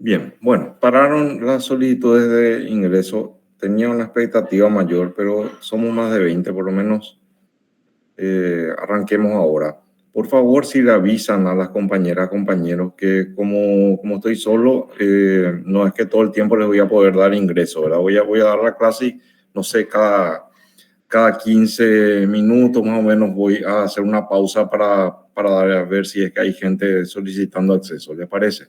Bien, bueno, pararon las solicitudes de ingreso. Tenía una expectativa mayor, pero somos más de 20, por lo menos arranquemos ahora. Por favor, si le avisan a las compañeras, compañeros, que como estoy solo, no es que todo el tiempo les voy a poder dar ingreso, ¿verdad? Voy a dar la clase, no sé, cada 15 minutos más o menos voy a hacer una pausa para dar a ver si es que hay gente solicitando acceso. ¿Les parece?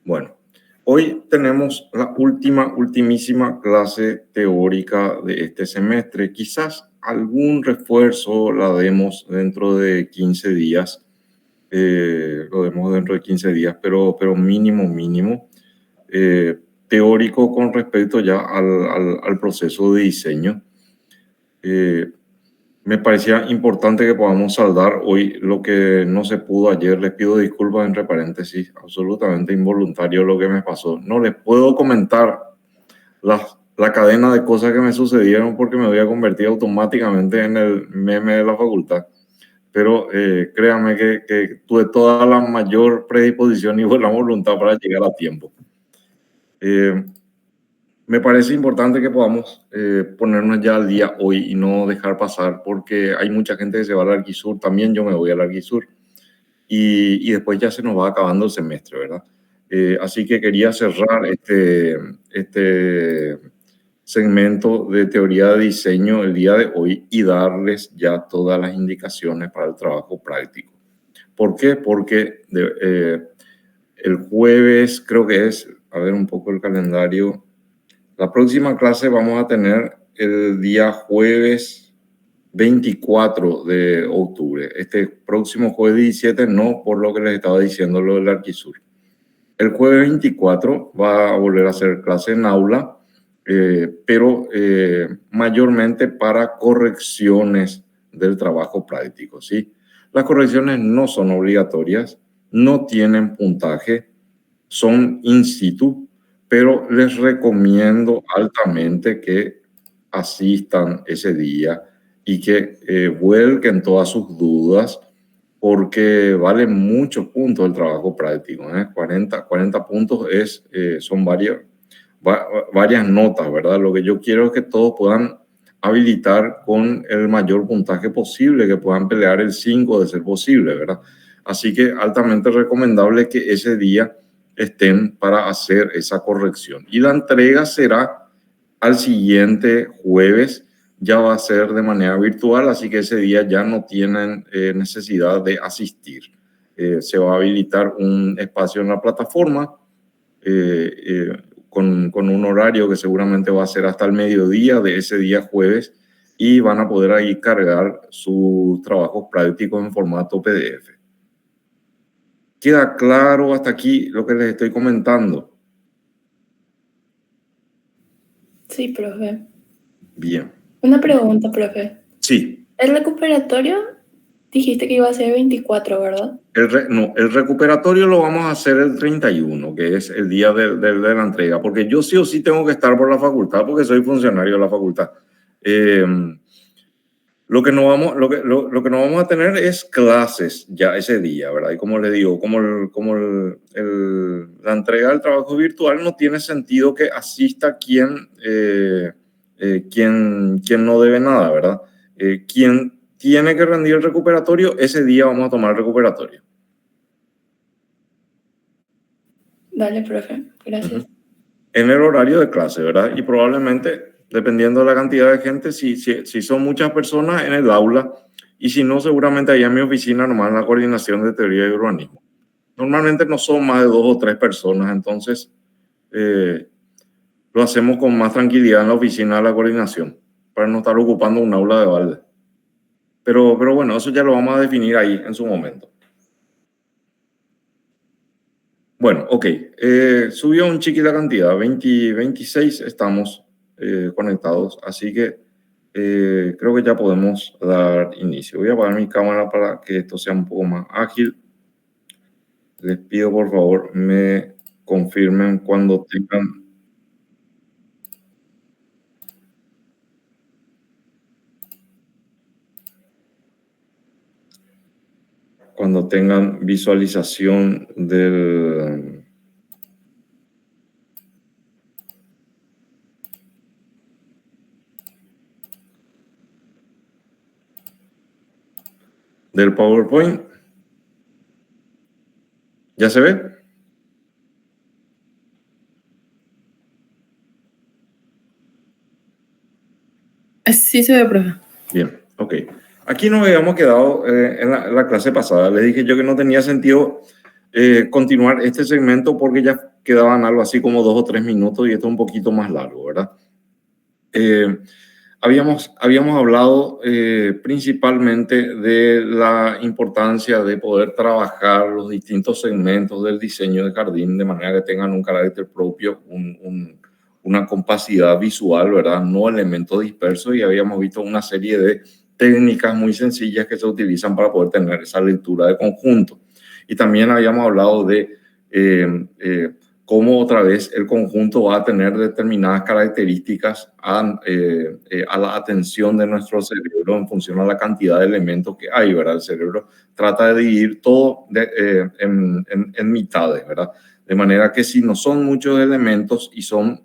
Bueno, hoy tenemos la ultimísima clase teórica de este semestre. Quizás algún refuerzo la demos dentro de 15 días. Lo demos dentro de 15 días, pero mínimo. Teórico con respecto ya al proceso de diseño. Eh, Me parecía importante que podamos saldar hoy lo que no se pudo ayer. Les pido disculpas entre paréntesis, absolutamente involuntario lo que me pasó. No les puedo comentar la cadena de cosas que me sucedieron porque me voy a convertir automáticamente en el meme de la facultad. Pero créanme que tuve toda la mayor predisposición y buena voluntad para llegar a tiempo. Me parece importante que podamos ponernos ya al día hoy y no dejar pasar, porque hay mucha gente que se va al Arquisur, también yo me voy al Arquisur, y después ya se nos va acabando el semestre, ¿verdad? Así que quería cerrar este segmento de teoría de diseño el día de hoy y darles ya todas las indicaciones para el trabajo práctico. ¿Por qué? Porque el jueves, creo que es, a ver un poco el calendario. La próxima clase vamos a tener el día jueves 24 de octubre. Este próximo jueves 17 no, por lo que les estaba diciendo lo del Arquisur. El jueves 24 va a volver a hacer clase en aula, pero mayormente para correcciones del trabajo práctico, ¿sí? Las correcciones no son obligatorias, no tienen puntaje, son in situ, pero les recomiendo altamente que asistan ese día y que vuelquen todas sus dudas porque vale muchos puntos el trabajo práctico. 40 puntos son varias notas, ¿verdad? Lo que yo quiero es que todos puedan habilitar con el mayor puntaje posible, que puedan pelear el 5 de ser posible, ¿verdad? Así que altamente recomendable que ese día estén para hacer esa corrección. Y la entrega será al siguiente jueves, ya va a ser de manera virtual, así que ese día ya no tienen necesidad de asistir. Se va a habilitar un espacio en la plataforma con un horario que seguramente va a ser hasta el mediodía de ese día jueves y van a poder ahí cargar sus trabajos prácticos en formato PDF. ¿Queda claro hasta aquí lo que les estoy comentando? Sí, profe. Bien. Una pregunta, profe. Sí. El recuperatorio dijiste que iba a ser 24, ¿verdad? No, el recuperatorio lo vamos a hacer el 31, que es el día de la entrega, porque yo sí o sí tengo que estar por la facultad porque soy funcionario de la facultad. Lo que no vamos a tener es clases ya ese día, ¿verdad? Y como les digo, la entrega del trabajo virtual no tiene sentido que asista quien no debe nada, ¿verdad? Quien tiene que rendir el recuperatorio, ese día vamos a tomar el recuperatorio. Dale, profe. Gracias. En el horario de clase, ¿verdad? Y probablemente, dependiendo de la cantidad de gente, si son muchas personas en el aula, y si no, seguramente ahí en mi oficina nomás en la coordinación de teoría y urbanismo. Normalmente no son más de 2 o 3 personas, entonces lo hacemos con más tranquilidad en la oficina de la coordinación, para no estar ocupando un aula de balde. Pero bueno, eso ya lo vamos a definir ahí en su momento. Bueno, ok. Subió un chiqui la cantidad, 26 estamos conectados, así que creo que ya podemos dar inicio. Voy a apagar mi cámara para que esto sea un poco más ágil. Les pido por favor me confirmen cuando tengan visualización del PowerPoint. ¿Ya se ve? Sí se ve, profe. Bien, ok. Aquí nos habíamos quedado en la clase pasada. Les dije yo que no tenía sentido continuar este segmento porque ya quedaban algo así como 2 o 3 minutos y esto es un poquito más largo, ¿verdad? Habíamos hablado principalmente de la importancia de poder trabajar los distintos segmentos del diseño de jardín de manera que tengan un carácter propio, una compacidad visual, ¿verdad? No elementos dispersos, y habíamos visto una serie de técnicas muy sencillas que se utilizan para poder tener esa lectura de conjunto. Y también habíamos hablado de cómo otra vez el conjunto va a tener determinadas características a la atención de nuestro cerebro en función a la cantidad de elementos que hay, ¿verdad? El cerebro trata de dividir todo en mitades, ¿verdad? De manera que si no son muchos elementos y son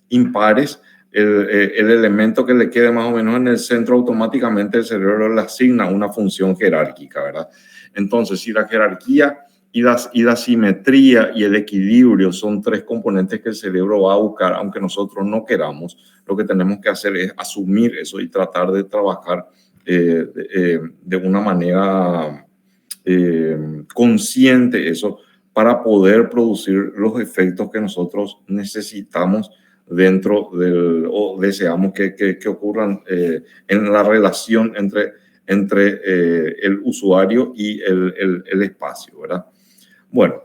impares, el elemento que le quede más o menos en el centro, automáticamente el cerebro le asigna una función jerárquica, ¿verdad? Entonces, si la jerarquía y la simetría y el equilibrio son 3 componentes que el cerebro va a buscar, aunque nosotros no queramos, lo que tenemos que hacer es asumir eso y tratar de trabajar de una manera consciente eso para poder producir los efectos que nosotros necesitamos dentro del, o deseamos que ocurran en la relación entre el usuario y el espacio, ¿verdad? Bueno,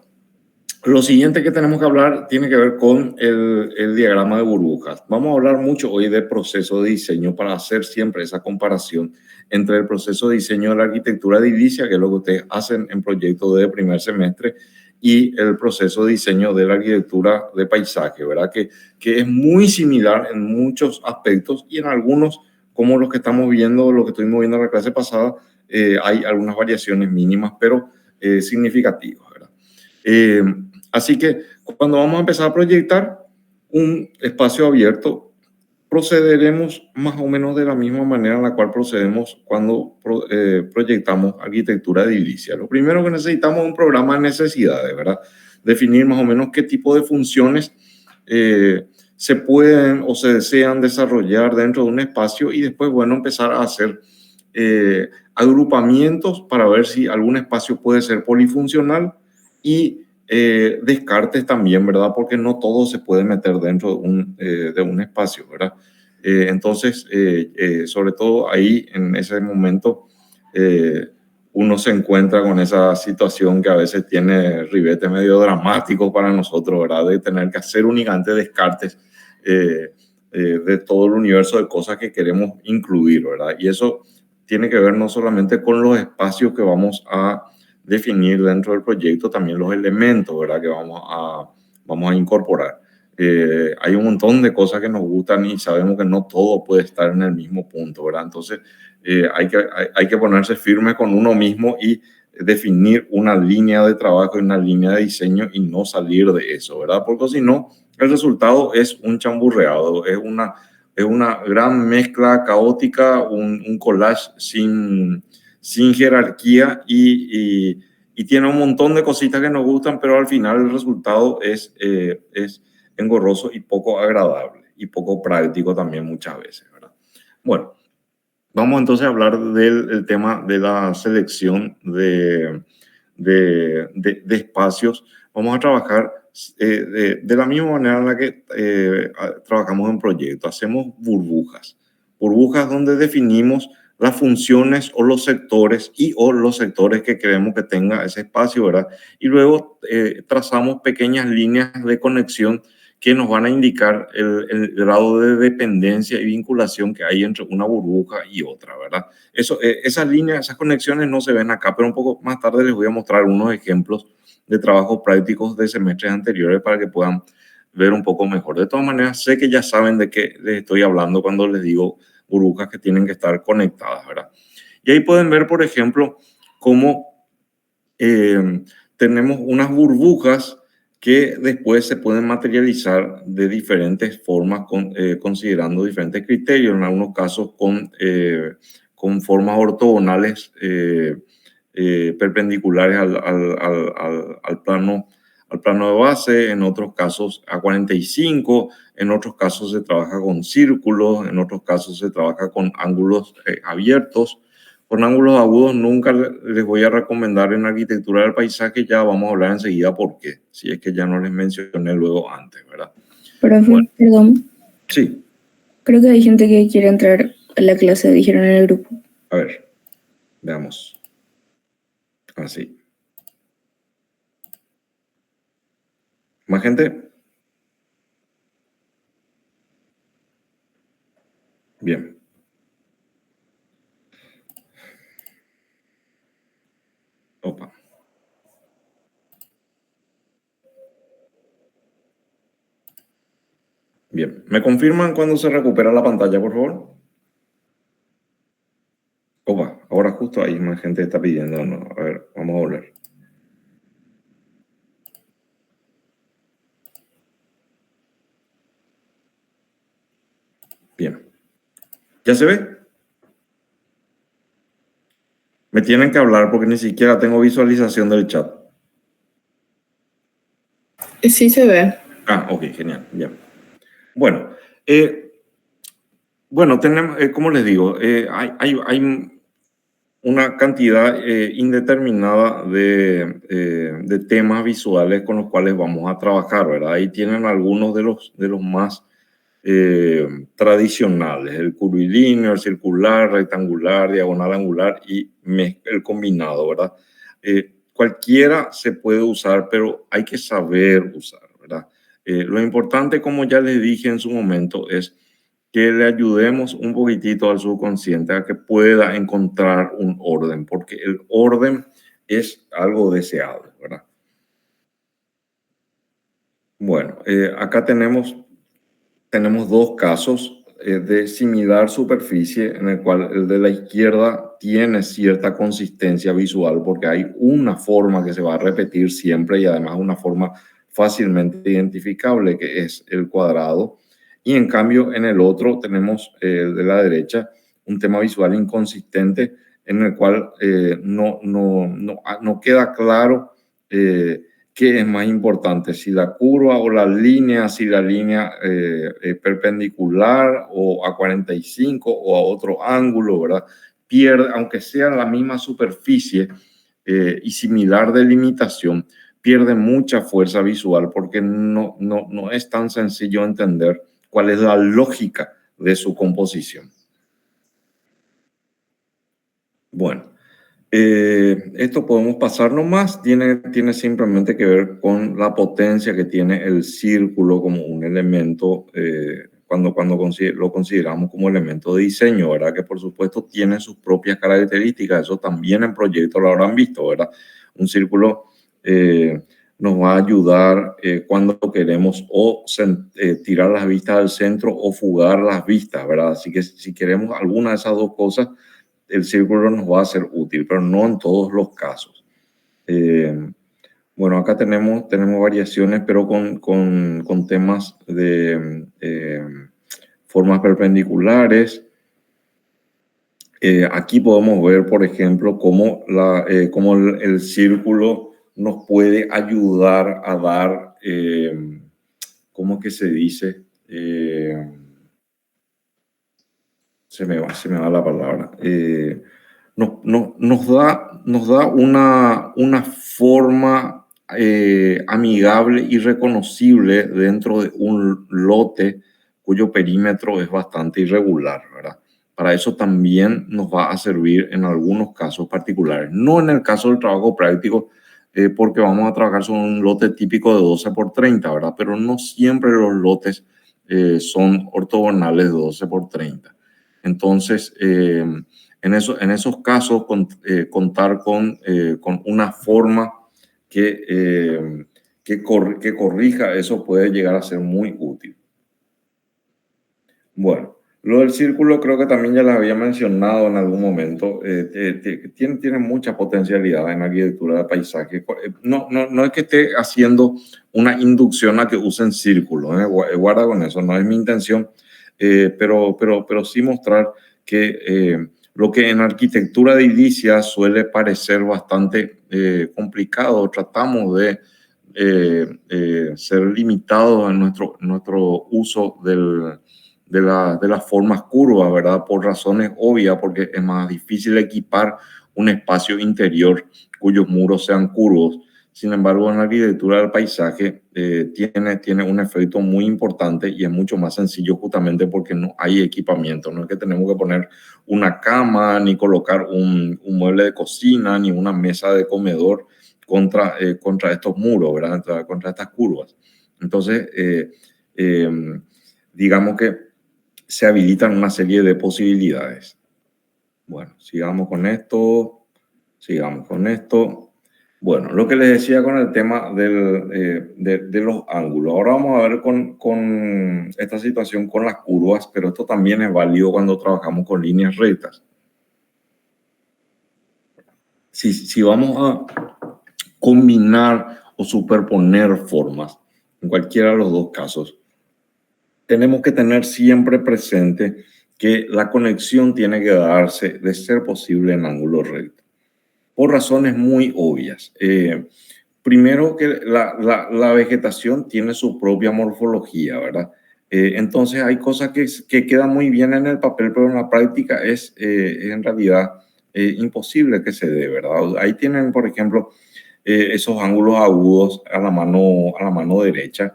lo siguiente que tenemos que hablar tiene que ver con el diagrama de burbujas. Vamos a hablar mucho hoy del proceso de diseño para hacer siempre esa comparación entre el proceso de diseño de la arquitectura edilicia, que es lo que ustedes hacen en proyectos de primer semestre, y el proceso de diseño de la arquitectura de paisaje, ¿verdad? Que es muy similar en muchos aspectos y en algunos, como los que estamos viendo, lo que estuvimos viendo en la clase pasada, hay algunas variaciones mínimas, pero significativas, ¿verdad? Así que cuando vamos a empezar a proyectar un espacio abierto, procederemos más o menos de la misma manera en la cual procedemos cuando proyectamos arquitectura edilicia. Lo primero que necesitamos es un programa de necesidades, ¿verdad? Definir más o menos qué tipo de funciones se pueden o se desean desarrollar dentro de un espacio, y después, bueno, empezar a hacer agrupamientos para ver si algún espacio puede ser polifuncional, y descartes también, ¿verdad? Porque no todo se puede meter dentro de un espacio, ¿verdad? Entonces, sobre todo ahí, en ese momento, uno se encuentra con esa situación que a veces tiene ribetes medio dramáticos para nosotros, ¿verdad? De tener que hacer únicamente descartes de todo el universo de cosas que queremos incluir, ¿verdad? Y eso tiene que ver no solamente con los espacios que vamos a definir dentro del proyecto, también los elementos, ¿verdad? Que vamos a incorporar. Hay un montón de cosas que nos gustan y sabemos que no todo puede estar en el mismo punto, ¿verdad? Entonces hay que ponerse firme con uno mismo y definir una línea de trabajo y una línea de diseño y no salir de eso, ¿verdad? Porque si no, el resultado es un chamburreado, es una gran mezcla caótica, un collage sin jerarquía, y tiene un montón de cositas que nos gustan, pero al final el resultado es engorroso y poco agradable y poco práctico también muchas veces, ¿verdad? Bueno, vamos entonces a hablar del tema de la selección de espacios. Vamos a trabajar de la misma manera en la que trabajamos en proyectos. Hacemos burbujas donde definimos las funciones o los sectores o los sectores que queremos que tenga ese espacio, ¿verdad? Y luego trazamos pequeñas líneas de conexión que nos van a indicar el grado de dependencia y vinculación que hay entre una burbuja y otra, ¿verdad? Esas líneas, esas conexiones no se ven acá, pero un poco más tarde les voy a mostrar unos ejemplos de trabajos prácticos de semestres anteriores para que puedan ver un poco mejor. De todas maneras, sé que ya saben de qué les estoy hablando cuando les digo burbujas que tienen que estar conectadas, ¿verdad? Y ahí pueden ver, por ejemplo, cómo tenemos unas burbujas que después se pueden materializar de diferentes formas, considerando diferentes criterios, en algunos casos con con formas ortogonales perpendiculares al plano de base, en otros casos a 45, en otros casos se trabaja con círculos, en otros casos se trabaja con ángulos abiertos. Con ángulos agudos nunca les voy a recomendar en arquitectura del paisaje, ya vamos a hablar enseguida por qué, si es que ya no les mencioné luego antes, ¿verdad? Profe, bueno, perdón. Sí. Creo que hay gente que quiere entrar a la clase, dijeron en el grupo. A ver, veamos. Así. ¿Más gente? Bien. Opa. Bien. ¿Me confirman cuando se recupera la pantalla, por favor? Opa, ahora justo ahí más gente está pidiendo. No. A ver, vamos a volver. Bien. ¿Ya se ve? Me tienen que hablar porque ni siquiera tengo visualización del chat. Sí se ve. Ah, ok, genial. Bien. Bueno, tenemos, como les digo, hay una cantidad indeterminada de temas visuales con los cuales vamos a trabajar, ¿verdad? Ahí tienen algunos de los más tradicionales, el curvilíneo, el circular, rectangular, diagonal, angular y el combinado, ¿verdad? Cualquiera se puede usar, pero hay que saber usar, ¿verdad? Lo importante, como ya les dije en su momento, es que le ayudemos un poquitito al subconsciente a que pueda encontrar un orden, porque el orden es algo deseable, ¿verdad? Bueno, acá tenemos dos casos de similar superficie, en el cual el de la izquierda tiene cierta consistencia visual, porque hay una forma que se va a repetir siempre y además una forma fácilmente identificable, que es el cuadrado. Y en cambio, en el otro tenemos el de la derecha un tema visual inconsistente, en el cual no queda claro ¿qué es más importante? Si la curva o la línea, si la línea perpendicular o a 45 o a otro ángulo, ¿verdad? Pierde, aunque sea la misma superficie y similar delimitación, pierde mucha fuerza visual porque no es tan sencillo entender cuál es la lógica de su composición. Bueno. Esto podemos pasar nomás, tiene simplemente que ver con la potencia que tiene el círculo como un elemento, cuando lo consideramos como elemento de diseño, ¿verdad? Que por supuesto tiene sus propias características, eso también en proyectos lo habrán visto, ¿verdad? Un círculo nos va a ayudar cuando queremos tirar las vistas al centro o fugar las vistas, ¿verdad? Así que si queremos alguna de esas dos cosas, el círculo nos va a ser útil, pero no en todos los casos. Bueno, acá tenemos variaciones, pero con temas de formas perpendiculares. Aquí podemos ver, por ejemplo, cómo el círculo nos puede ayudar a dar, ¿cómo que se dice? Se me va la palabra. Nos da una forma amigable y reconocible dentro de un lote cuyo perímetro es bastante irregular, ¿verdad? Para eso también nos va a servir en algunos casos particulares. No en el caso del trabajo práctico, porque vamos a trabajar sobre un lote típico de 12 por 30, ¿verdad? Pero no siempre los lotes son ortogonales de 12 por 30. Entonces, en esos casos, contar con una forma que corrija eso puede llegar a ser muy útil. Bueno, lo del círculo creo que también ya les había mencionado en algún momento. Tiene mucha potencialidad en arquitectura de paisaje. No es que esté haciendo una inducción a que usen círculos, guarda con eso, no es mi intención, pero sí mostrar que lo que en arquitectura de edilicia suele parecer bastante complicado. Tratamos de ser limitados en nuestro uso de las formas curvas, ¿verdad? Por razones obvias, porque es más difícil equipar un espacio interior cuyos muros sean curvos. Sin embargo, en la arquitectura del paisaje tiene un efecto muy importante y es mucho más sencillo justamente porque no hay equipamiento. No es que tenemos que poner una cama, ni colocar un mueble de cocina, ni una mesa de comedor contra estos muros, ¿verdad? Contra estas curvas. Entonces, digamos que se habilitan una serie de posibilidades. Bueno, sigamos con esto. Bueno, lo que les decía con el tema de los ángulos. Ahora vamos a ver con esta situación con las curvas, pero esto también es válido cuando trabajamos con líneas rectas. Si vamos a combinar o superponer formas, en cualquiera de los dos casos, tenemos que tener siempre presente que la conexión tiene que darse, de ser posible, en ángulo recto, por razones muy obvias. Primero, que la vegetación tiene su propia morfología, ¿verdad? Entonces hay cosas que quedan muy bien en el papel, pero en la práctica es en realidad imposible que se dé, ¿verdad? Ahí tienen, por ejemplo, esos ángulos agudos a la mano derecha,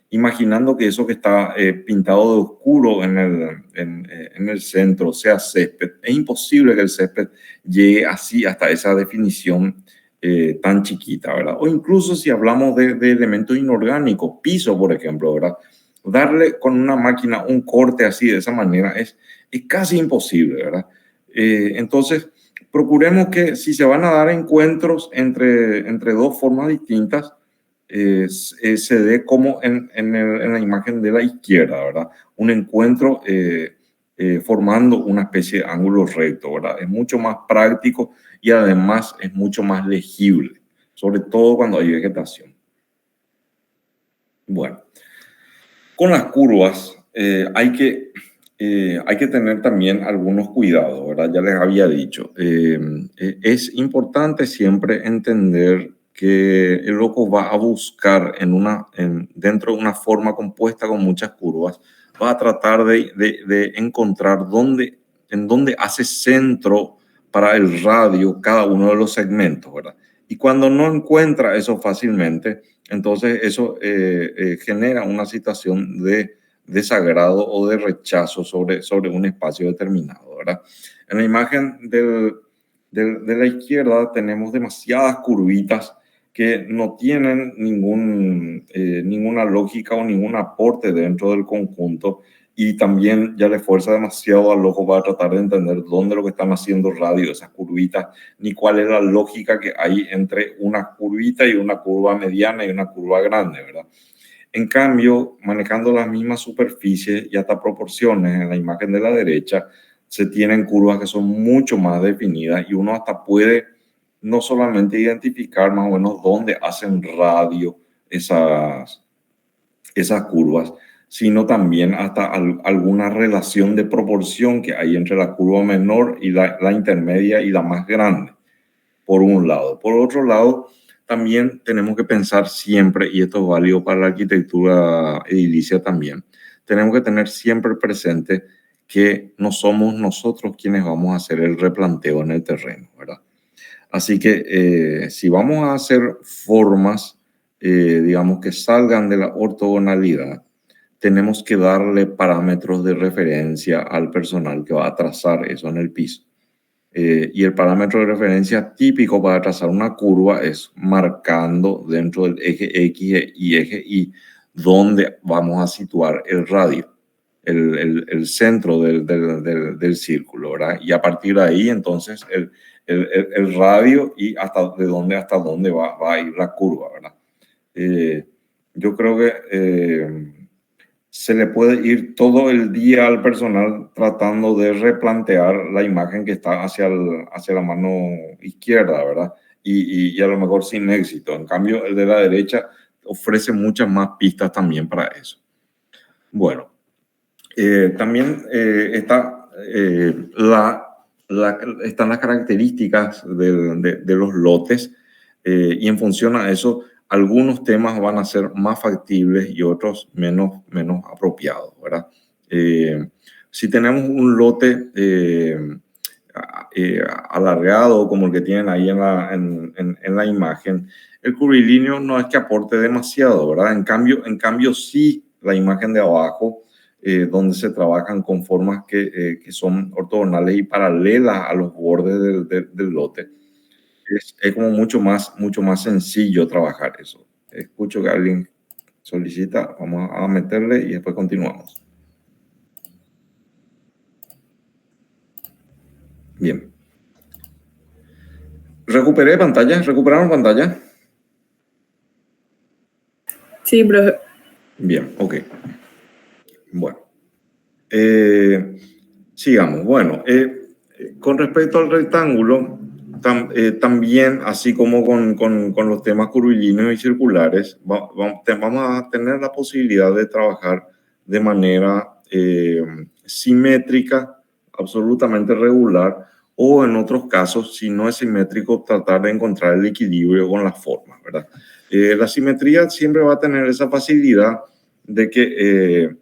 imaginando que eso que está pintado de oscuro en el centro sea césped. Es imposible que el césped llegue así hasta esa definición tan chiquita, ¿verdad? O incluso si hablamos de elementos inorgánicos, piso, por ejemplo, ¿verdad? Darle con una máquina un corte así de esa manera es casi imposible, ¿verdad? Entonces, procuremos que si se van a dar encuentros entre dos formas distintas, se dé como en la imagen de la izquierda, ¿verdad? Un encuentro formando una especie de ángulo recto, ¿verdad? Es mucho más práctico y además es mucho más legible, sobre todo cuando hay vegetación. Bueno, con las curvas hay que tener también algunos cuidados, ¿verdad? Ya les había dicho. Es importante siempre entender que el loco va a buscar dentro de una forma compuesta con muchas curvas, va a tratar de encontrar en dónde hace centro para el radio cada uno de los segmentos, ¿verdad? Y cuando no encuentra eso fácilmente, entonces eso genera una situación de desagrado o de rechazo sobre un espacio determinado, ¿verdad? En la imagen de la izquierda tenemos demasiadas curvitas que no tienen ninguna lógica o ningún aporte dentro del conjunto, y también ya le fuerza demasiado al ojo para tratar de entender dónde lo que están haciendo radio esas curvitas, ni cuál es la lógica que hay entre una curvita y una curva mediana y una curva grande, ¿verdad? En cambio, manejando las mismas superficies y hasta proporciones en la imagen de la derecha, se tienen curvas que son mucho más definidas y uno hasta puede no solamente identificar más o menos dónde hacen radio esas curvas, sino también hasta alguna relación de proporción que hay entre la curva menor y la intermedia y la más grande, por un lado. Por otro lado, también tenemos que pensar siempre, y esto es válido para la arquitectura edilicia también, tenemos que tener siempre presente que no somos nosotros quienes vamos a hacer el replanteo en el terreno, ¿verdad? Así que si vamos a hacer formas, digamos, que salgan de la ortogonalidad, tenemos que darle parámetros de referencia al personal que va a trazar eso en el piso. Y el parámetro de referencia típico para trazar una curva es marcando dentro del eje X y eje Y dónde vamos a situar el radio, el centro del círculo, ¿verdad? Y a partir de ahí, entonces, el radio y hasta dónde va a ir la curva, ¿verdad? Yo creo que se le puede ir todo el día al personal tratando de replantear la imagen que está hacia la mano izquierda, ¿verdad? Y a lo mejor sin éxito. En cambio, el de la derecha ofrece muchas más pistas también para eso. Bueno, también está están las características de los lotes y en función a eso, algunos temas van a ser más factibles y otros menos apropiados, ¿verdad? Si tenemos un lote alargado como el que tienen ahí en la imagen, el curvilíneo no es que aporte demasiado, ¿verdad? En cambio sí, la imagen de abajo, donde se trabajan con formas que son ortogonales y paralelas a los bordes del lote, es como mucho más sencillo trabajar eso. Escucho que alguien solicita, vamos a meterle y después continuamos. Bien. ¿Recuperé pantalla? ¿Recuperaron pantalla? Sí, profe. Bien, ok. Bueno. Sigamos. Bueno, con respecto al rectángulo, también, así como con los temas curvilíneos y circulares, vamos a tener la posibilidad de trabajar de manera simétrica, absolutamente regular, o en otros casos, si no es simétrico, tratar de encontrar el equilibrio con las formas, ¿verdad? La simetría siempre va a tener esa facilidad de que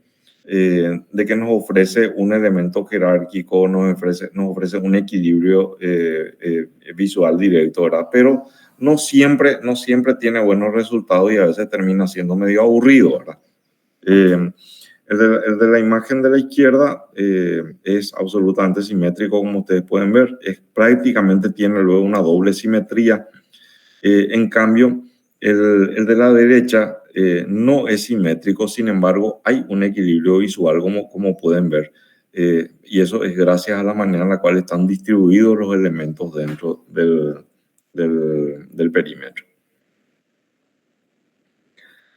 nos ofrece un elemento jerárquico, nos ofrece un equilibrio visual directo, ¿verdad? Pero no siempre tiene buenos resultados y a veces termina siendo medio aburrido, ¿verdad? El de la imagen de la izquierda es absolutamente simétrico, como ustedes pueden ver. Prácticamente tiene luego una doble simetría. En cambio, el de la derecha no es simétrico, sin embargo, hay un equilibrio visual, como pueden ver. Y eso es gracias a la manera en la cual están distribuidos los elementos dentro del perímetro.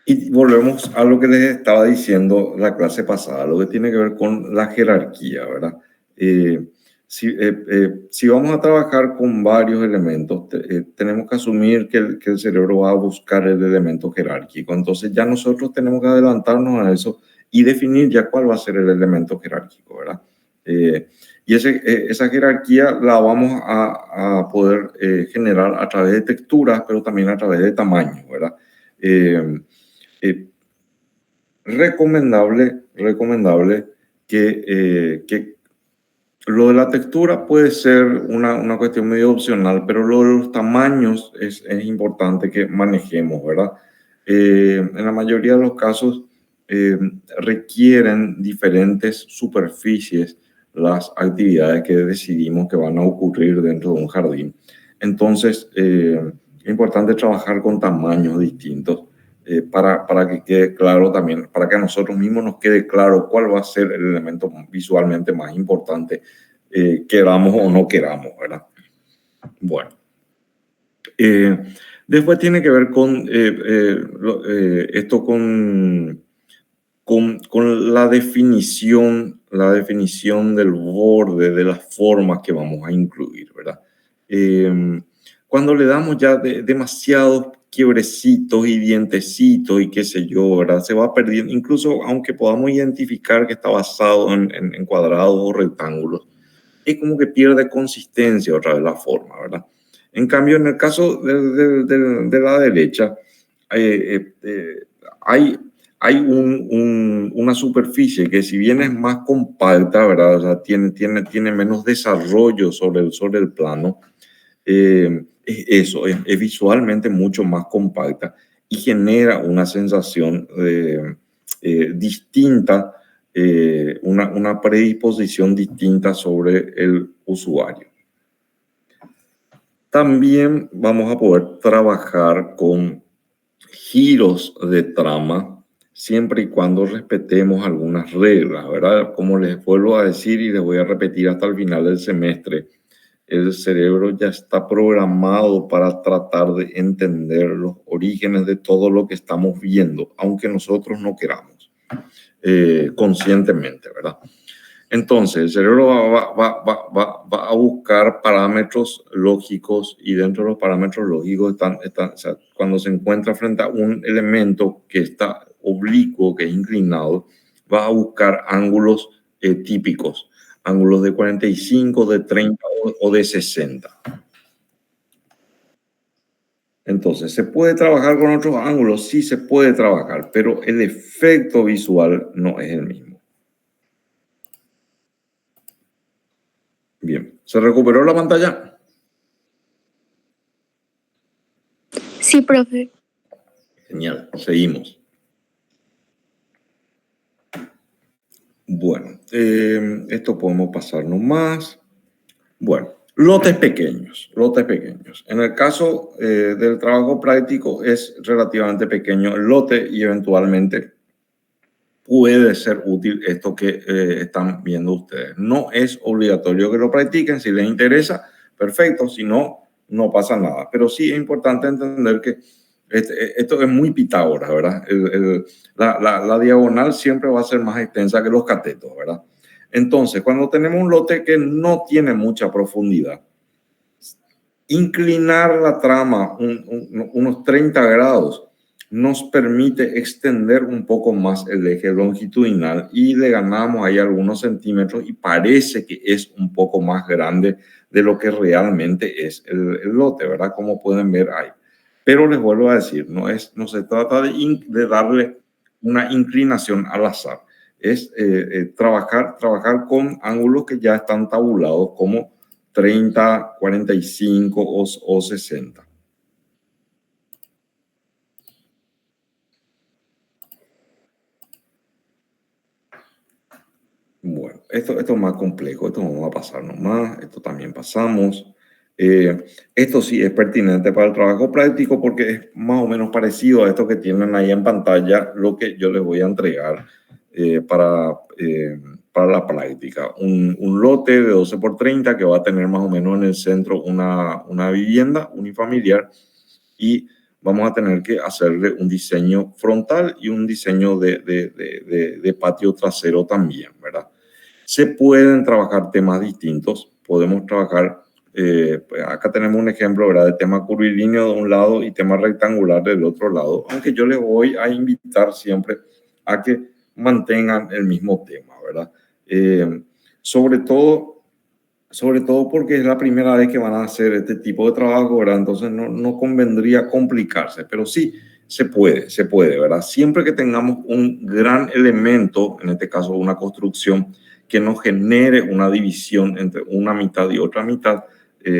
Y volvemos a lo que les estaba diciendo la clase pasada, lo que tiene que ver con la jerarquía, ¿verdad? Si vamos a trabajar con varios elementos, tenemos que asumir que el cerebro va a buscar el elemento jerárquico. Entonces ya nosotros tenemos que adelantarnos a eso y definir ya cuál va a ser el elemento jerárquico, ¿verdad? Y esa jerarquía la vamos a poder generar a través de texturas, pero también a través de tamaño, ¿verdad? Recomendable que lo de la textura puede ser una cuestión medio opcional, pero lo de los tamaños es importante que manejemos, ¿verdad? En la mayoría de los casos requieren diferentes superficies las actividades que decidimos que van a ocurrir dentro de un jardín. Entonces, es importante trabajar con tamaños distintos para que quede claro también, para que a nosotros mismos nos quede claro cuál va a ser el elemento visualmente más importante, queramos o no queramos, ¿verdad? Bueno. Después tiene que ver con esto con la definición del borde, de las formas que vamos a incluir, ¿verdad? Cuando le damos ya demasiados quiebrecitos y dientecitos y qué sé yo, ¿verdad? Se va perdiendo, incluso aunque podamos identificar que está basado en cuadrados o rectángulos, es como que pierde consistencia otra vez la forma, ¿verdad? En cambio, en el caso de la derecha, hay una superficie que si bien es más compacta, ¿verdad? O sea, tiene menos desarrollo sobre el plano, es visualmente mucho más compacta y genera una sensación distinta, una predisposición distinta sobre el usuario. También vamos a poder trabajar con giros de trama siempre y cuando respetemos algunas reglas, ¿verdad? Como les vuelvo a decir y les voy a repetir hasta el final del semestre, el cerebro ya está programado para tratar de entender los orígenes de todo lo que estamos viendo, aunque nosotros no queramos, conscientemente, ¿verdad? Entonces, el cerebro va a buscar parámetros lógicos y dentro de los parámetros lógicos o sea, cuando se encuentra frente a un elemento que está oblicuo, que es inclinado, va a buscar ángulos típicos, ángulos de 45, de 30 o de 60. Entonces, ¿se puede trabajar con otros ángulos? Sí, se puede trabajar, pero el efecto visual no es el mismo. Bien, ¿se recuperó la pantalla? Sí, profe. Genial, seguimos. Bueno, esto podemos pasarnos más. Bueno, lotes pequeños, lotes pequeños. En el caso del trabajo práctico es relativamente pequeño el lote y eventualmente puede ser útil esto que están viendo ustedes. No es obligatorio que lo practiquen, si les interesa, perfecto, si no, no pasa nada. Pero sí es importante entender que esto es muy Pitágoras, ¿verdad? La diagonal siempre va a ser más extensa que los catetos, ¿verdad? Entonces, cuando tenemos un lote que no tiene mucha profundidad, inclinar la trama unos 30 grados nos permite extender un poco más el eje longitudinal y le ganamos ahí algunos centímetros y parece que es un poco más grande de lo que realmente es el lote, ¿verdad? Como pueden ver ahí. Pero les vuelvo a decir, no se trata de darle una inclinación al azar, es trabajar con ángulos que ya están tabulados como 30, 45 o 60. Bueno, esto es más complejo, esto vamos a pasar nomás, esto también pasamos. Esto sí es pertinente para el trabajo práctico porque es más o menos parecido a esto que tienen ahí en pantalla, lo que yo les voy a entregar para la práctica. Un lote de 12 por 30 que va a tener más o menos en el centro una vivienda unifamiliar y vamos a tener que hacerle un diseño frontal y un diseño de patio trasero también, ¿verdad? Se pueden trabajar temas distintos, podemos trabajar, acá tenemos un ejemplo, ¿verdad? De tema curvilíneo de un lado y tema rectangular del otro lado, aunque yo les voy a invitar siempre a que mantengan el mismo tema, ¿verdad? Eh, sobre todo porque es la primera vez que van a hacer este tipo de trabajo, ¿verdad? Entonces no convendría complicarse, pero sí se puede, ¿verdad? Siempre que tengamos un gran elemento, en este caso una construcción, que nos genere una división entre una mitad y otra mitad,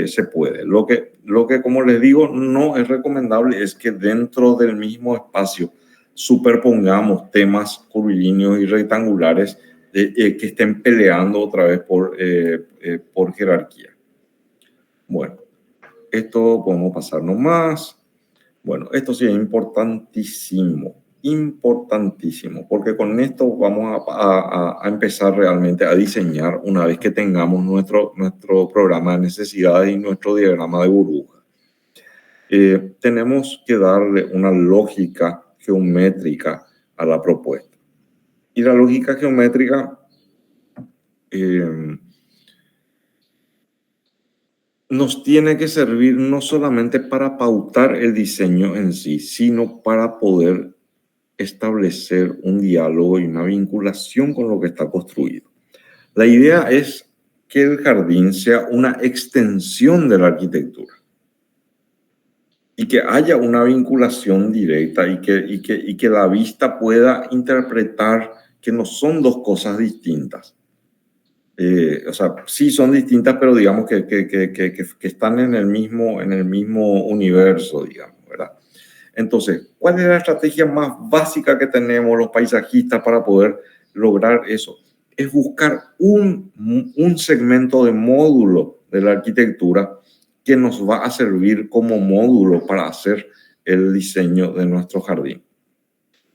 se puede. Lo que, como les digo, no es recomendable es que dentro del mismo espacio superpongamos temas curvilíneos y rectangulares que estén peleando otra vez por jerarquía. Bueno, esto podemos pasarnos más. Bueno, esto sí es importantísimo, porque con esto vamos a empezar realmente a diseñar una vez que tengamos nuestro programa de necesidades y nuestro diagrama de burbuja. Tenemos que darle una lógica geométrica a la propuesta. Y la lógica geométrica nos tiene que servir no solamente para pautar el diseño en sí, sino para poder establecer un diálogo y una vinculación con lo que está construido. La idea es que el jardín sea una extensión de la arquitectura y que haya una vinculación directa y que la vista pueda interpretar que no son dos cosas distintas. O sea, sí son distintas, pero digamos que están en el mismo universo, digamos, ¿verdad? Entonces, ¿cuál es la estrategia más básica que tenemos los paisajistas para poder lograr eso? Es buscar un segmento de módulo de la arquitectura que nos va a servir como módulo para hacer el diseño de nuestro jardín.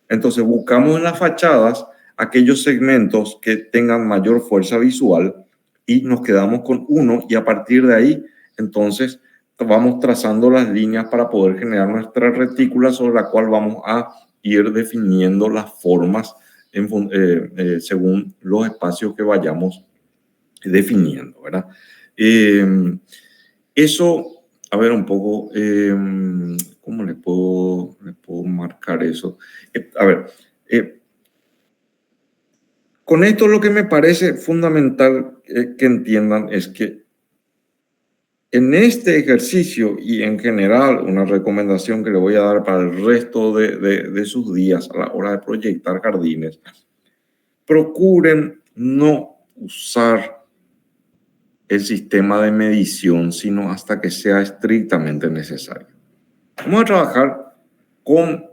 Entonces, buscamos en las fachadas aquellos segmentos que tengan mayor fuerza visual y nos quedamos con uno y a partir de ahí, entonces, vamos trazando las líneas para poder generar nuestra retícula sobre la cual vamos a ir definiendo las formas según los espacios que vayamos definiendo, ¿verdad? Eso, a ver un poco, ¿cómo le puedo marcar eso? A ver, Con esto lo que me parece fundamental que entiendan es que en este ejercicio y en general una recomendación que le voy a dar para el resto de sus días a la hora de proyectar jardines, procuren no usar el sistema de medición sino hasta que sea estrictamente necesario. Vamos a trabajar con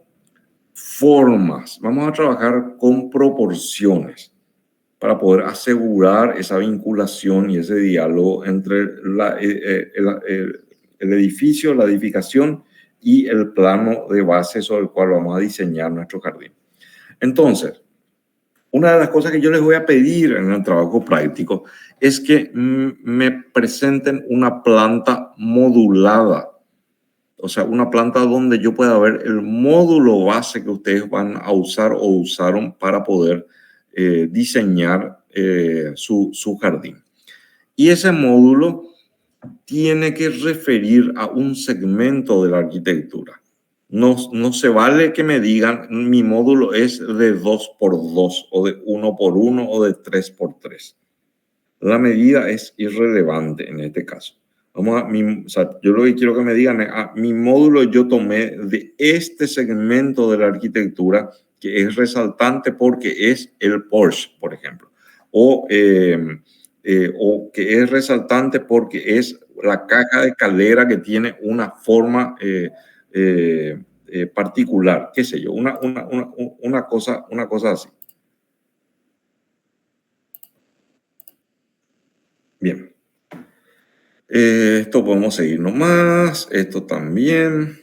formas, vamos a trabajar con proporciones para poder asegurar esa vinculación y ese diálogo entre el edificio, la edificación y el plano de base sobre el cual vamos a diseñar nuestro jardín. Entonces, una de las cosas que yo les voy a pedir en el trabajo práctico es que me presenten una planta modulada. O sea, una planta donde yo pueda ver el módulo base que ustedes van a usar o usaron para poder diseñar su jardín. Y ese módulo tiene que referir a un segmento de la arquitectura. No se vale que me digan mi módulo es de 2x2 o de 1x1 o de 3x3. La medida es irrelevante en este caso. O sea, yo lo que quiero que me digan es, mi módulo yo tomé de este segmento de la arquitectura que es resaltante porque es el Porsche, por ejemplo, o que es resaltante porque es la caja de escalera que tiene una forma particular, qué sé yo, una cosa así. Bien. Esto podemos seguir nomás, esto también.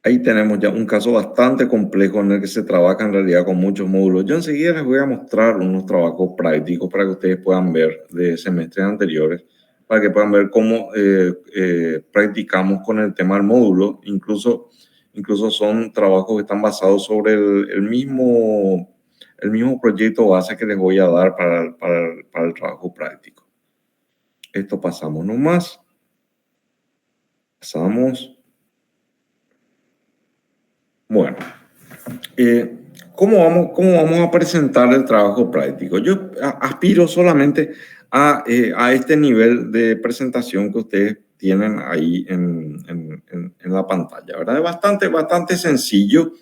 Ahí tenemos ya un caso bastante complejo en el que se trabaja en realidad con muchos módulos. Yo enseguida les voy a mostrar unos trabajos prácticos para que ustedes puedan ver de semestres anteriores, para que puedan ver cómo practicamos con el tema del módulo. Incluso son trabajos que están basados sobre el mismo proyecto base que les voy a dar para el trabajo práctico. Esto pasamos nomás. Pasamos. Bueno, ¿cómo vamos a presentar el trabajo práctico? Yo aspiro solamente a este nivel de presentación que ustedes tienen ahí en la pantalla, ¿verdad? Es bastante sencillo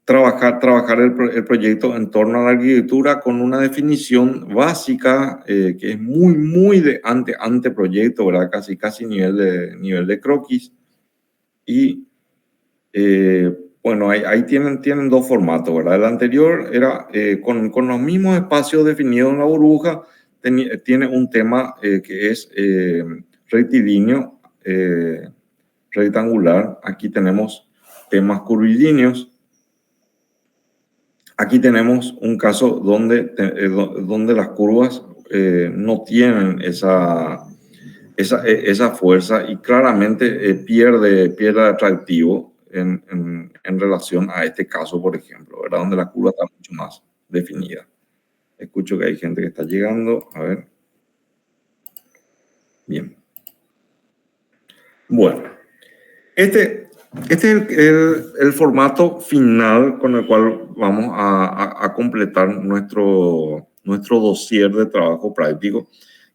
trabajar el proyecto en torno a la arquitectura con una definición básica que es muy de anteproyecto, ¿verdad? Casi nivel de croquis. Y bueno, ahí tienen dos formatos, ¿verdad? El anterior era con los mismos espacios definidos en la burbuja, tiene un tema que es rectilíneo, rectangular. Aquí tenemos temas curvilíneos. Aquí tenemos un caso donde las curvas no tienen esa fuerza y claramente pierde atractivo en relación a este caso, por ejemplo, ¿verdad? Donde la curva está mucho más definida. Escucho que hay gente que está llegando. A ver. Bien. Bueno, este es el formato final con el cual vamos a completar nuestro dossier de trabajo práctico,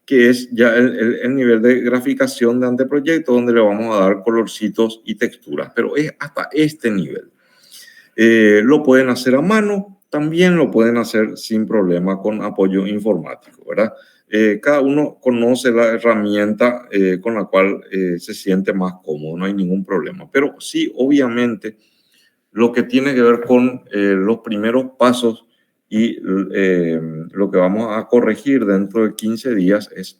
que es ya el nivel de graficación de anteproyecto, donde le vamos a dar colorcitos y texturas, pero es hasta este nivel. Lo pueden hacer a mano, también lo pueden hacer sin problema con apoyo informático, ¿verdad? Cada uno conoce la herramienta con la cual se siente más cómodo, no hay ningún problema. Pero sí, obviamente, lo que tiene que ver con los primeros pasos y lo que vamos a corregir dentro de 15 días es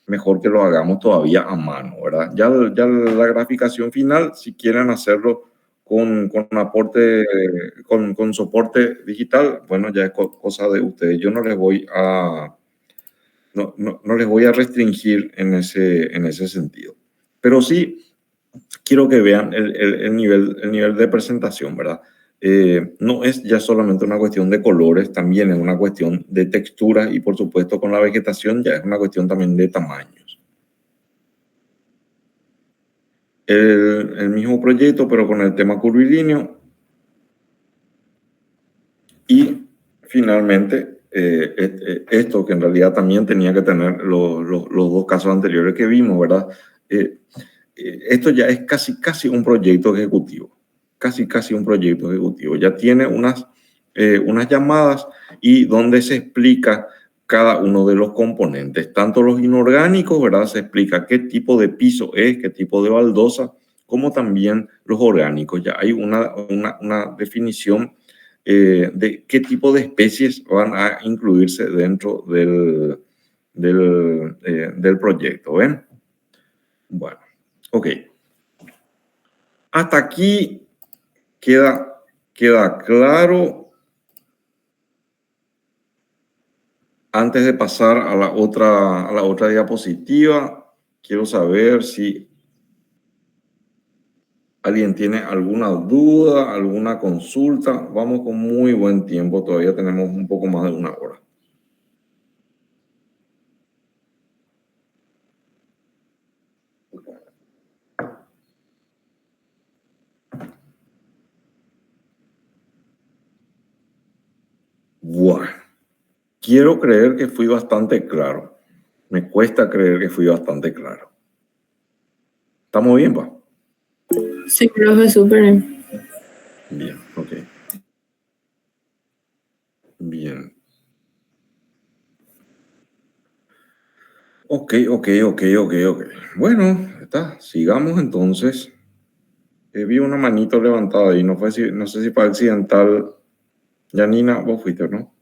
mejor que lo hagamos todavía a mano, ¿verdad? Ya la graficación final, si quieren hacerlo con aporte, con soporte digital, bueno, ya es cosa de ustedes. Yo no les voy a no les voy a restringir en ese sentido. Pero sí quiero que vean el nivel de presentación, ¿verdad? No es ya solamente una cuestión de colores, también es una cuestión de textura y por supuesto con la vegetación ya es una cuestión también de tamaños. El mismo proyecto, pero con el tema curvilíneo. Y finalmente, esto que en realidad también tenía que tener los dos casos anteriores que vimos, ¿verdad? Esto ya es casi un proyecto ejecutivo, casi un proyecto ejecutivo. Ya tiene unas llamadas y donde se explica cada uno de los componentes, tanto los inorgánicos, ¿verdad? Se explica qué tipo de piso es, qué tipo de baldosa, como también los orgánicos. Ya hay una definición de qué tipo de especies van a incluirse dentro del proyecto, ¿ven? Bueno, ok. Hasta aquí queda claro. Antes de pasar a la otra diapositiva, quiero saber si alguien tiene alguna duda, alguna consulta. Vamos con muy buen tiempo, todavía tenemos un poco más de una hora. Bueno, quiero creer que fui bastante claro. Me cuesta creer que fui bastante claro. ¿Estamos bien, pa? Sí, profe, súper bien. Bien, ok. Bien. Ok. Bueno, está. Sigamos entonces. Vi una manito levantada ahí, no sé si fue accidental. Janina, vos fuiste, ¿no?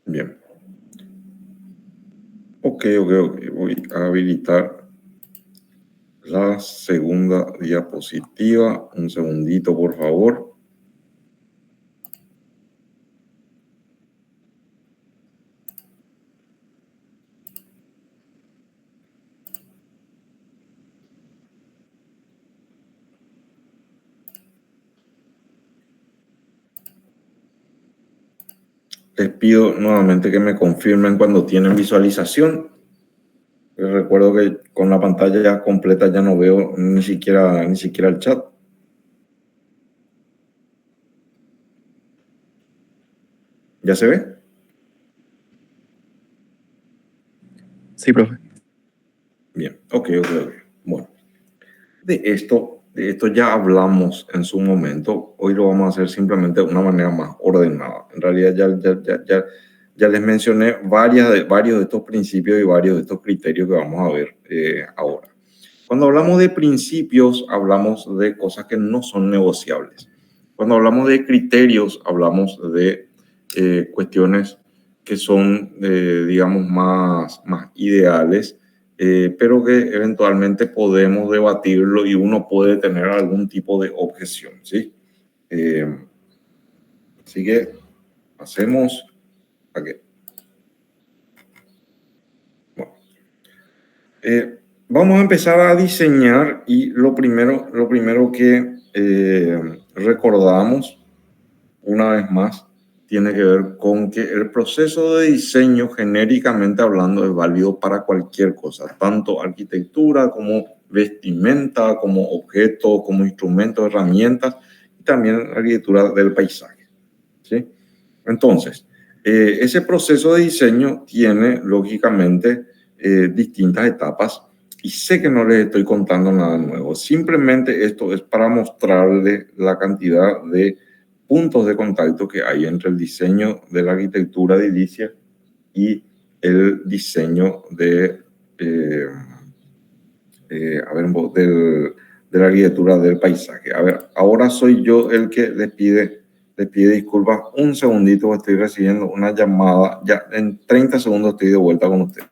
Bien. Ok. Voy a habilitar la segunda diapositiva. Un segundito, por favor. Les pido nuevamente que me confirmen cuando tienen visualización. Les recuerdo que con la pantalla ya completa ya no veo ni siquiera el chat. ¿Ya se ve? Sí, profe. Bien, ok. Bueno, de esto ya hablamos en su momento. Hoy lo vamos a hacer simplemente de una manera más ordenada. En realidad ya les mencioné varios de estos principios y varios de estos criterios que vamos a ver ahora. Cuando hablamos de principios, hablamos de cosas que no son negociables. Cuando hablamos de criterios, hablamos de cuestiones que son, digamos, más ideales, pero que eventualmente podemos debatirlo y uno puede tener algún tipo de objeción, ¿sí? Eh, Así que hacemos... Okay. Bueno, vamos a empezar a diseñar y lo primero que recordamos una vez más tiene que ver con que el proceso de diseño, genéricamente hablando, es válido para cualquier cosa, tanto arquitectura como vestimenta, como objeto, como instrumento, herramientas, y también arquitectura del paisaje, ¿sí? Entonces, ese proceso de diseño tiene, lógicamente, distintas etapas y sé que no les estoy contando nada nuevo. Simplemente esto es para mostrarles la cantidad de puntos de contacto que hay entre el diseño de la arquitectura edilicia y el diseño de la arquitectura del paisaje. A ver, ahora soy yo el que les pide disculpas. Un segundito, estoy recibiendo una llamada. Ya en 30 segundos estoy de vuelta con usted.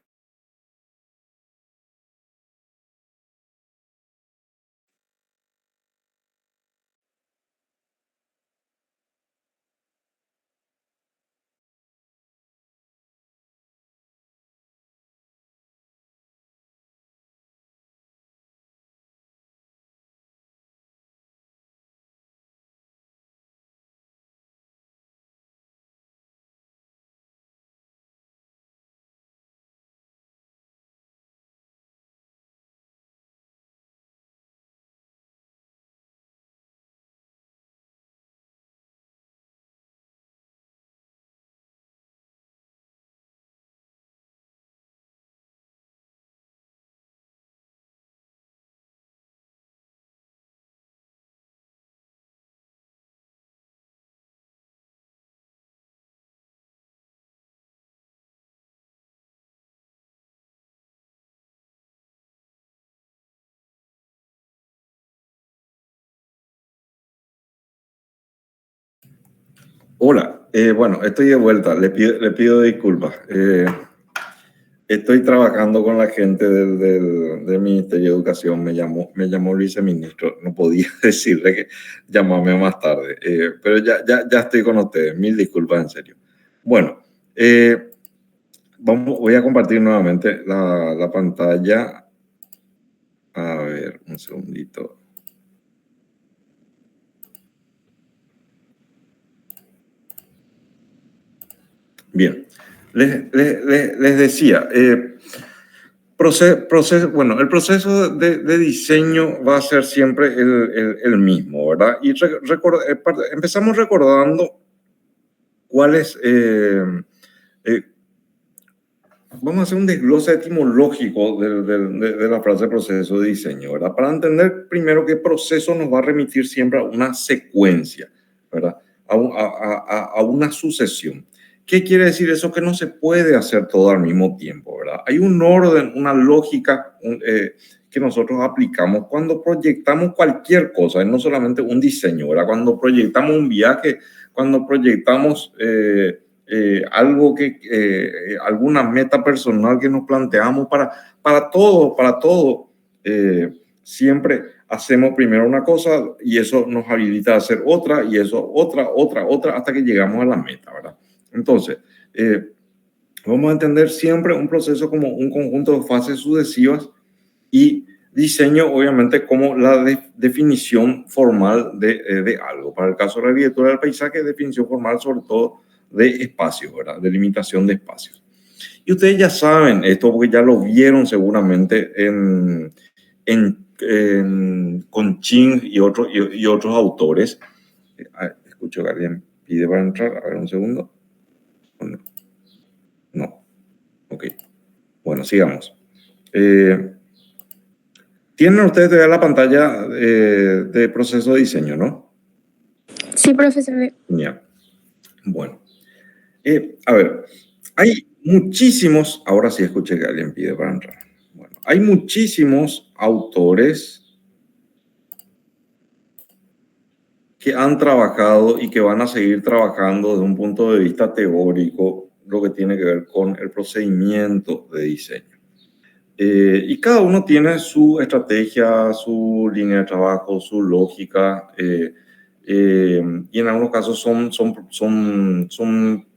Hola, bueno, estoy de vuelta, le pido disculpas. Estoy trabajando con la gente del Ministerio de Educación, me llamó el viceministro, no podía decirle que llamarme más tarde, pero ya estoy con ustedes, mil disculpas en serio. Bueno, voy a compartir nuevamente la pantalla. A ver, un segundito. Bien, les decía, bueno, el proceso de diseño va a ser siempre el mismo, ¿verdad? Y empezamos recordando cuáles, vamos a hacer un desglose etimológico de la frase proceso de diseño, ¿verdad? Para entender primero que proceso nos va a remitir siempre a una secuencia, ¿verdad? A una sucesión. ¿Qué quiere decir eso? Que no se puede hacer todo al mismo tiempo, ¿verdad? Hay un orden, una lógica que nosotros aplicamos cuando proyectamos cualquier cosa, no solamente un diseño, ¿verdad? Cuando proyectamos un viaje, cuando proyectamos algo alguna meta personal que nos planteamos para todo. Siempre hacemos primero una cosa y eso nos habilita a hacer otra y eso otra, hasta que llegamos a la meta, ¿verdad? Entonces, vamos a entender siempre un proceso como un conjunto de fases sucesivas y diseño, obviamente, como la definición formal de algo. Para el caso de la arquitectura del paisaje, definición formal sobre todo de espacios, ¿verdad? De limitación de espacios. Y ustedes ya saben esto porque ya lo vieron seguramente con Ching y otros autores. Escucho que alguien pide para entrar. A ver, un segundo. No. Ok. Bueno, sigamos. Tienen ustedes todavía la pantalla de proceso de diseño, ¿no? Sí, profesor. Ya. Bueno. A ver, hay muchísimos, ahora sí escuché que alguien pide para entrar. Bueno, hay muchísimos autores que han trabajado y que van a seguir trabajando desde un punto de vista teórico lo que tiene que ver con el procedimiento de diseño. Y cada uno tiene su estrategia, su línea de trabajo, su lógica, y en algunos casos son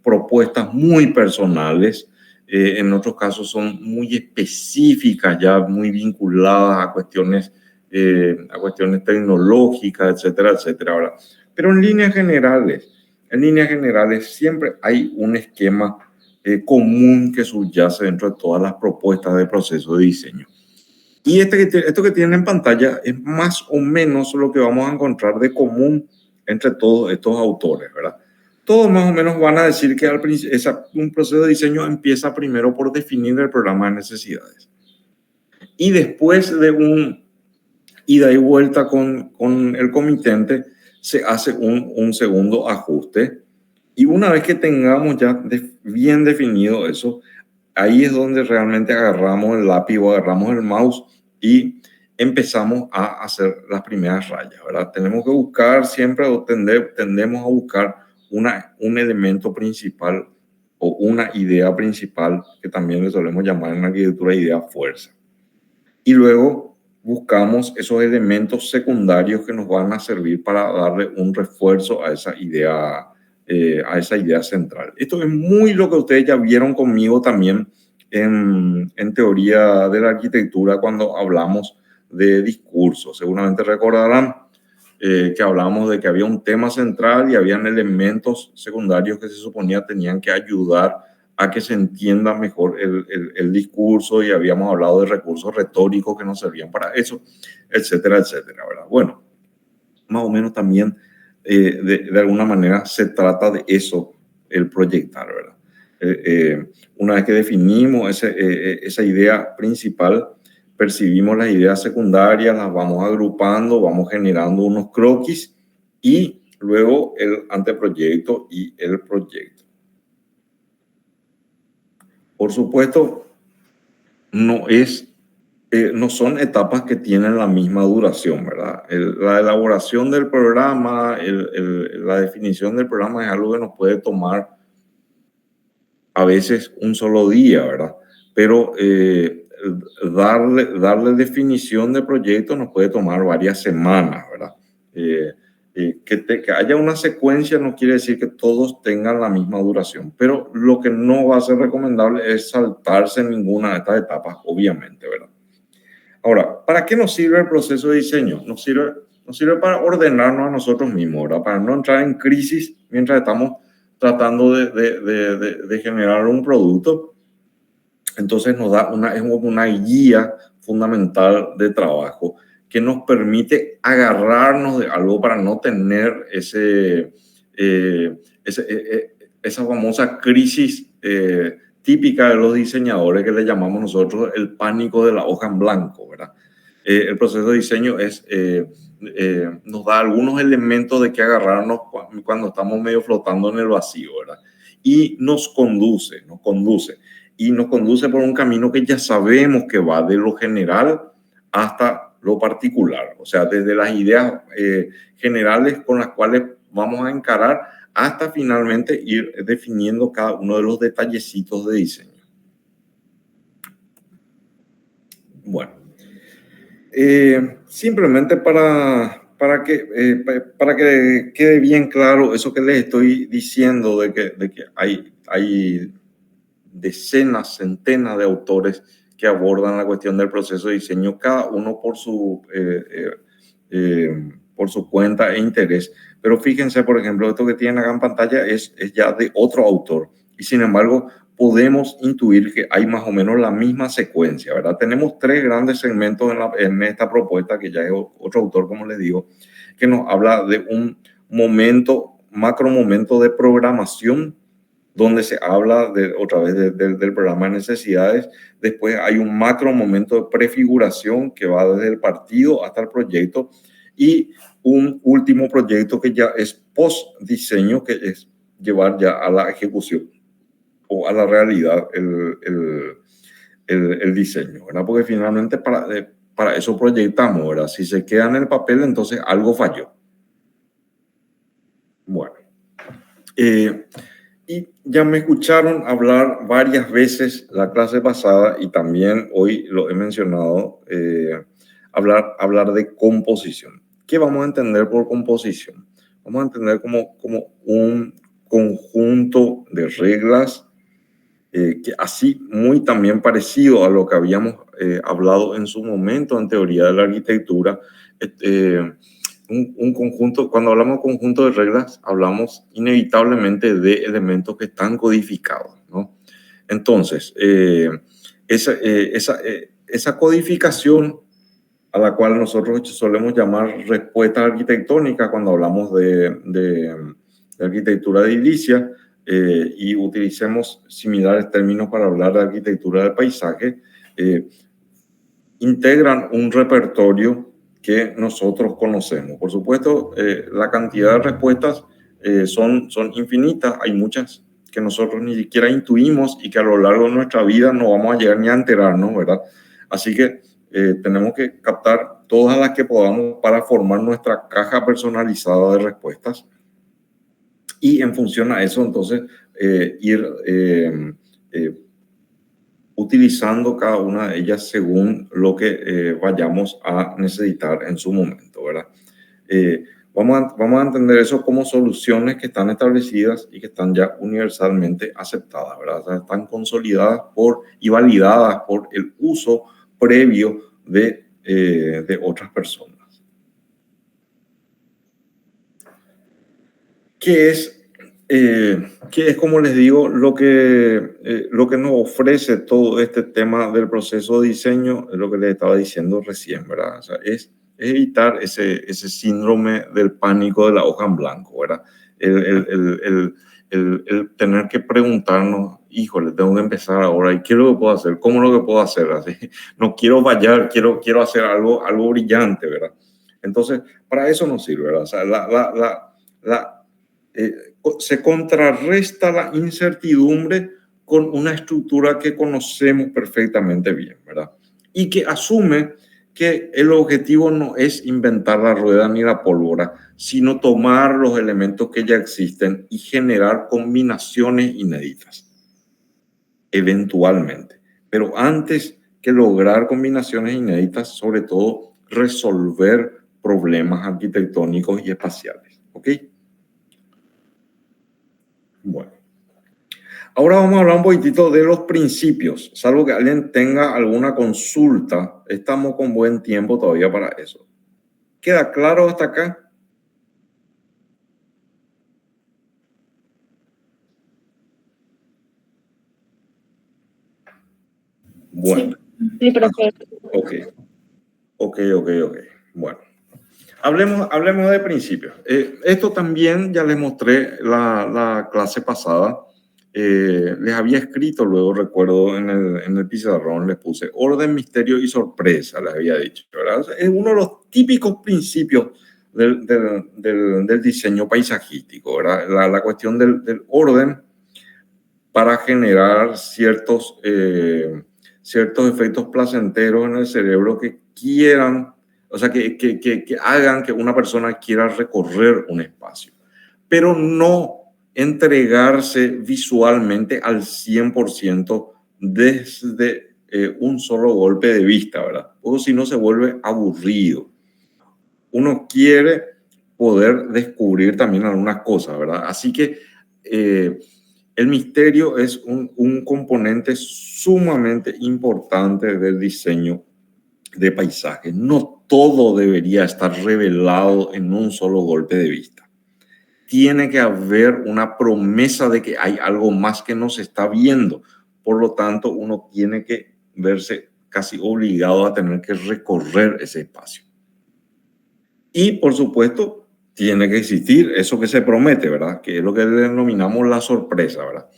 propuestas muy personales, en otros casos son muy específicas, ya muy vinculadas a cuestiones tecnológicas, etcétera, etcétera. ¿Verdad? Pero en líneas generales siempre hay un esquema común que subyace dentro de todas las propuestas de proceso de diseño. Y esto que tienen en pantalla es más o menos lo que vamos a encontrar de común entre todos estos autores, ¿verdad? Todos más o menos van a decir que un proceso de diseño empieza primero por definir el programa de necesidades. Y después de un ida y vuelta con el comitente, se hace un segundo ajuste. Y una vez que tengamos ya bien definido eso, ahí es donde realmente agarramos el lápiz o agarramos el mouse y empezamos a hacer las primeras rayas, ¿verdad? Tenemos que buscar siempre, tendemos a buscar un elemento principal o una idea principal, que también le solemos llamar en arquitectura idea fuerza. Y luego buscamos esos elementos secundarios que nos van a servir para darle un refuerzo a esa idea central. Esto es muy lo que ustedes ya vieron conmigo también en teoría de la arquitectura cuando hablamos de discurso. Seguramente recordarán que hablamos de que había un tema central y habían elementos secundarios que se suponía tenían que ayudar a que se entienda mejor el discurso, y habíamos hablado de recursos retóricos que nos servían para eso, etcétera, etcétera, ¿verdad? Bueno, más o menos también de alguna manera se trata de eso, el proyectar, ¿verdad? Una vez que definimos esa idea principal, percibimos las ideas secundarias, las vamos agrupando, vamos generando unos croquis y luego el anteproyecto y el proyecto. Por supuesto, no es no son etapas que tienen la misma duración, ¿verdad? La elaboración del programa, la definición del programa es algo que nos puede tomar a veces un solo día, ¿verdad? Pero darle definición de proyecto nos puede tomar varias semanas, ¿verdad? Que haya una secuencia no quiere decir que todos tengan la misma duración, pero lo que no va a ser recomendable es saltarse ninguna de estas etapas, obviamente, ¿verdad? Ahora, ¿para qué nos sirve el proceso de diseño? Nos sirve para ordenarnos a nosotros mismos, ¿verdad? Para no entrar en crisis mientras estamos tratando de generar un producto. Entonces nos da una guía fundamental de trabajo que nos permite agarrarnos de algo para no tener esa famosa crisis típica de los diseñadores que le llamamos nosotros el pánico de la hoja en blanco, ¿verdad? El proceso de diseño nos da algunos elementos de que agarrarnos cuando estamos medio flotando en el vacío, ¿verdad? Y nos conduce por un camino que ya sabemos que va de lo general hasta lo particular, o sea, desde las ideas generales con las cuales vamos a encarar hasta finalmente ir definiendo cada uno de los detallecitos de diseño. Bueno, simplemente para que quede bien claro eso que les estoy diciendo de que hay decenas, centenas de autores que abordan la cuestión del proceso de diseño, cada uno por su cuenta e interés. Pero fíjense, por ejemplo, esto que tienen acá en pantalla es ya de otro autor. Y sin embargo, podemos intuir que hay más o menos la misma secuencia, ¿verdad? Tenemos 3 grandes segmentos en esta propuesta, que ya es otro autor, como les digo, que nos habla de un macro momento de programación, donde se habla otra vez del programa de necesidades. Después hay un macro momento de prefiguración que va desde el partido hasta el proyecto, y un último proyecto que ya es post-diseño, que es llevar ya a la ejecución o a la realidad el diseño, ¿verdad? Porque finalmente para eso proyectamos, ¿verdad? Si se queda en el papel, entonces algo falló. Bueno. Y ya me escucharon hablar varias veces la clase pasada y también hoy lo he mencionado, hablar de composición. ¿Qué vamos a entender por composición? Vamos a entender como un conjunto de reglas que así muy también parecido a lo que habíamos hablado en su momento en teoría de la arquitectura. Un conjunto, cuando hablamos de conjunto de reglas, hablamos inevitablemente de elementos que están codificados, ¿no? Entonces, esa codificación, a la cual nosotros solemos llamar respuesta arquitectónica cuando hablamos de arquitectura de edilicia, y utilicemos similares términos para hablar de arquitectura del paisaje, integran un repertorio que nosotros conocemos. Por supuesto, la cantidad de respuestas son infinitas. Hay muchas que nosotros ni siquiera intuimos y que a lo largo de nuestra vida no vamos a llegar ni a enterarnos, ¿verdad? Así que tenemos que captar todas las que podamos para formar nuestra caja personalizada de respuestas. Y en función a eso, entonces, ir utilizando cada una de ellas según lo que vayamos a necesitar en su momento, ¿verdad? Vamos a entender eso como soluciones que están establecidas y que están ya universalmente aceptadas, ¿verdad? O sea, están consolidadas y validadas por el uso previo de otras personas. ¿Qué es, como les digo, lo que nos ofrece todo este tema del proceso de diseño? Es lo que les estaba diciendo recién, ¿verdad? O sea, es evitar ese síndrome del pánico de la hoja en blanco, ¿verdad? El tener que preguntarnos, híjole, tengo que empezar ahora, ¿y qué es lo que puedo hacer? ¿Cómo es lo que puedo hacer? Así, no quiero fallar, quiero hacer algo brillante, ¿verdad? Entonces, para eso nos sirve, ¿verdad? O sea, se contrarresta la incertidumbre con una estructura que conocemos perfectamente bien, ¿verdad? y que asume que el objetivo no es inventar la rueda ni la pólvora, sino tomar los elementos que ya existen y generar combinaciones inéditas, eventualmente. Pero antes que lograr combinaciones inéditas, sobre todo resolver problemas arquitectónicos y espaciales. ¿Ok? Bueno. Ahora vamos a hablar un poquitito de los principios. Salvo que alguien tenga alguna consulta, estamos con buen tiempo todavía para eso. ¿Queda claro hasta acá? Bueno. Sí, profe. Ok. Bueno. Hablemos de principios. Esto también ya les mostré la clase pasada. Les había escrito luego, recuerdo, en el pizarrón, les puse orden, misterio y sorpresa, les había dicho, ¿verdad? Es uno de los típicos principios del diseño paisajístico, ¿verdad? La cuestión del orden para generar ciertos efectos placenteros en el cerebro que quieran, o sea, que hagan que una persona quiera recorrer un espacio, pero no entregarse visualmente al 100% desde un solo golpe de vista, ¿verdad? O si no se vuelve aburrido. Uno quiere poder descubrir también algunas cosas, ¿verdad? Así que el misterio es un componente sumamente importante del diseño de paisajes. No todo debería estar revelado en un solo golpe de vista. Tiene que haber una promesa de que hay algo más que no se está viendo. Por lo tanto, uno tiene que verse casi obligado a tener que recorrer ese espacio. Y, por supuesto, tiene que existir eso que se promete, ¿verdad? Que es lo que denominamos la sorpresa, ¿verdad?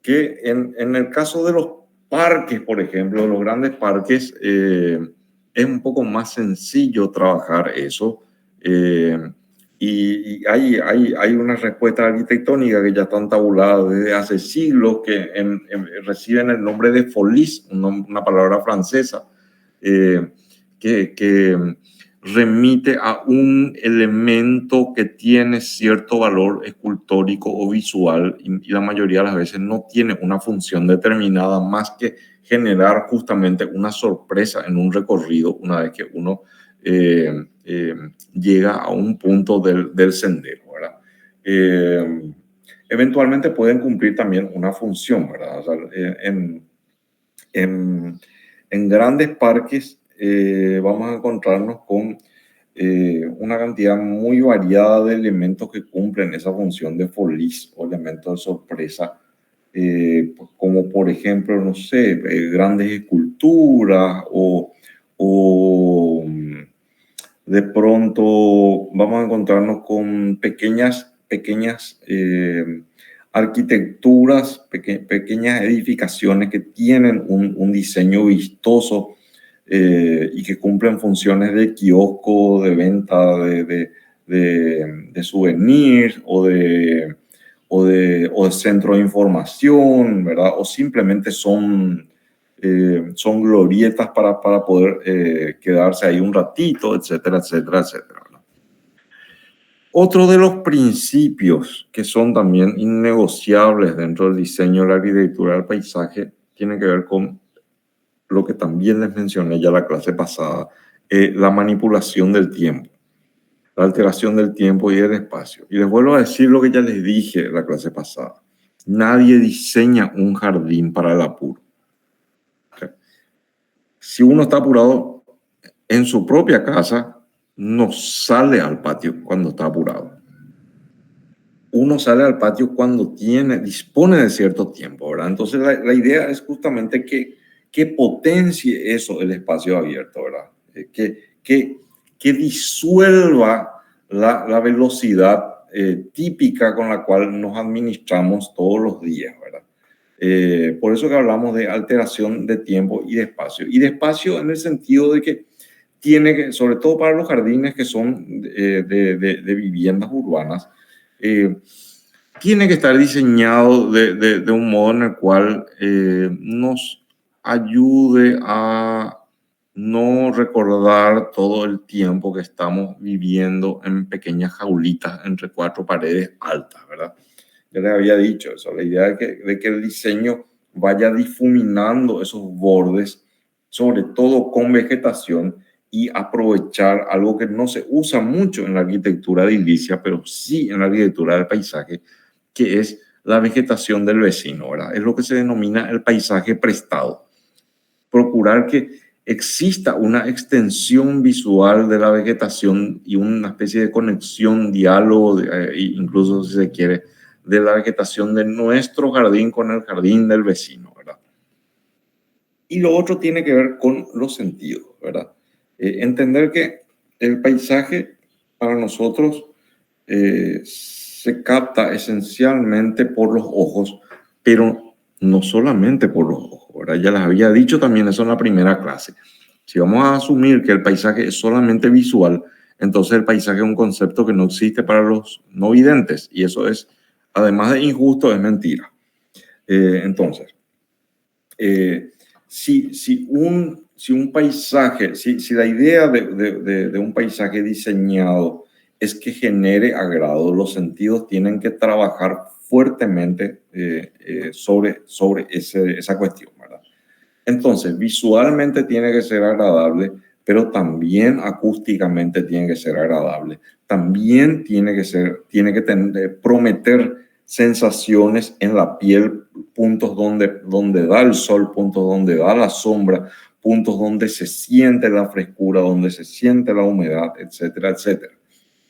Que en el caso de los parques, por ejemplo, los grandes parques, es un poco más sencillo trabajar eso. Y hay una respuesta arquitectónica que ya están tabuladas desde hace siglos, que reciben el nombre de folie, una palabra francesa, que remite a un elemento que tiene cierto valor escultórico o visual y la mayoría de las veces no tiene una función determinada más que generar justamente una sorpresa en un recorrido una vez que uno llega a un punto del sendero, ¿verdad? Eventualmente pueden cumplir también una función, ¿verdad? O sea, en grandes parques vamos a encontrarnos con una cantidad muy variada de elementos que cumplen esa función de folie o elementos de sorpresa, como por ejemplo, no sé, grandes esculturas o de pronto vamos a encontrarnos con pequeñas arquitecturas, pequeñas edificaciones que tienen un diseño vistoso y que cumplen funciones de kiosco, de venta de souvenirs o de centro de información, ¿verdad? O simplemente son glorietas para poder quedarse ahí un ratito, etcétera, etcétera, etcétera, ¿verdad? Otro de los principios que son también innegociables dentro del diseño de la arquitectura del paisaje tiene que ver con lo que también les mencioné ya la clase pasada, la manipulación del tiempo, la alteración del tiempo y del espacio. Y les vuelvo a decir lo que ya les dije la clase pasada. Nadie diseña un jardín para el apuro. ¿Okay? Si uno está apurado en su propia casa, no sale al patio cuando está apurado. Uno sale al patio cuando dispone de cierto tiempo, ¿verdad? Entonces la idea es justamente que potencie eso, el espacio abierto, ¿verdad? Que disuelva la velocidad típica con la cual nos administramos todos los días, ¿verdad? Por eso que hablamos de alteración de tiempo y de espacio. Y de espacio en el sentido de que tiene que, sobre todo para los jardines que son de viviendas urbanas, tiene que estar diseñado de un modo en el cual nos ayude a no recordar todo el tiempo que estamos viviendo en pequeñas jaulitas entre cuatro paredes altas, ¿verdad? Ya les había dicho eso, la idea de que el diseño vaya difuminando esos bordes, sobre todo con vegetación, y aprovechar algo que no se usa mucho en la arquitectura edilicia, pero sí en la arquitectura del paisaje, que es la vegetación del vecino, ¿verdad? Es lo que se denomina el paisaje prestado. Procurar que exista una extensión visual de la vegetación y una especie de conexión, diálogo, incluso si se quiere, de la vegetación de nuestro jardín con el jardín del vecino, ¿verdad? Y lo otro tiene que ver con los sentidos, ¿verdad? Entender que el paisaje para nosotros se capta esencialmente por los ojos, pero no solamente por los ojos, ¿verdad? Ya les había dicho también eso en la primera clase. Si vamos a asumir que el paisaje es solamente visual, entonces el paisaje es un concepto que no existe para los no videntes, y eso es, además de injusto, es mentira. Entonces, si un paisaje, si la idea de un paisaje diseñado es que genere agrado, los sentidos tienen que trabajar fuertemente sobre esa cuestión, ¿verdad? Entonces, visualmente tiene que ser agradable, pero también acústicamente tiene que ser agradable. También tiene que prometer sensaciones en la piel, puntos donde da el sol, puntos donde da la sombra, puntos donde se siente la frescura, donde se siente la humedad, etcétera, etcétera.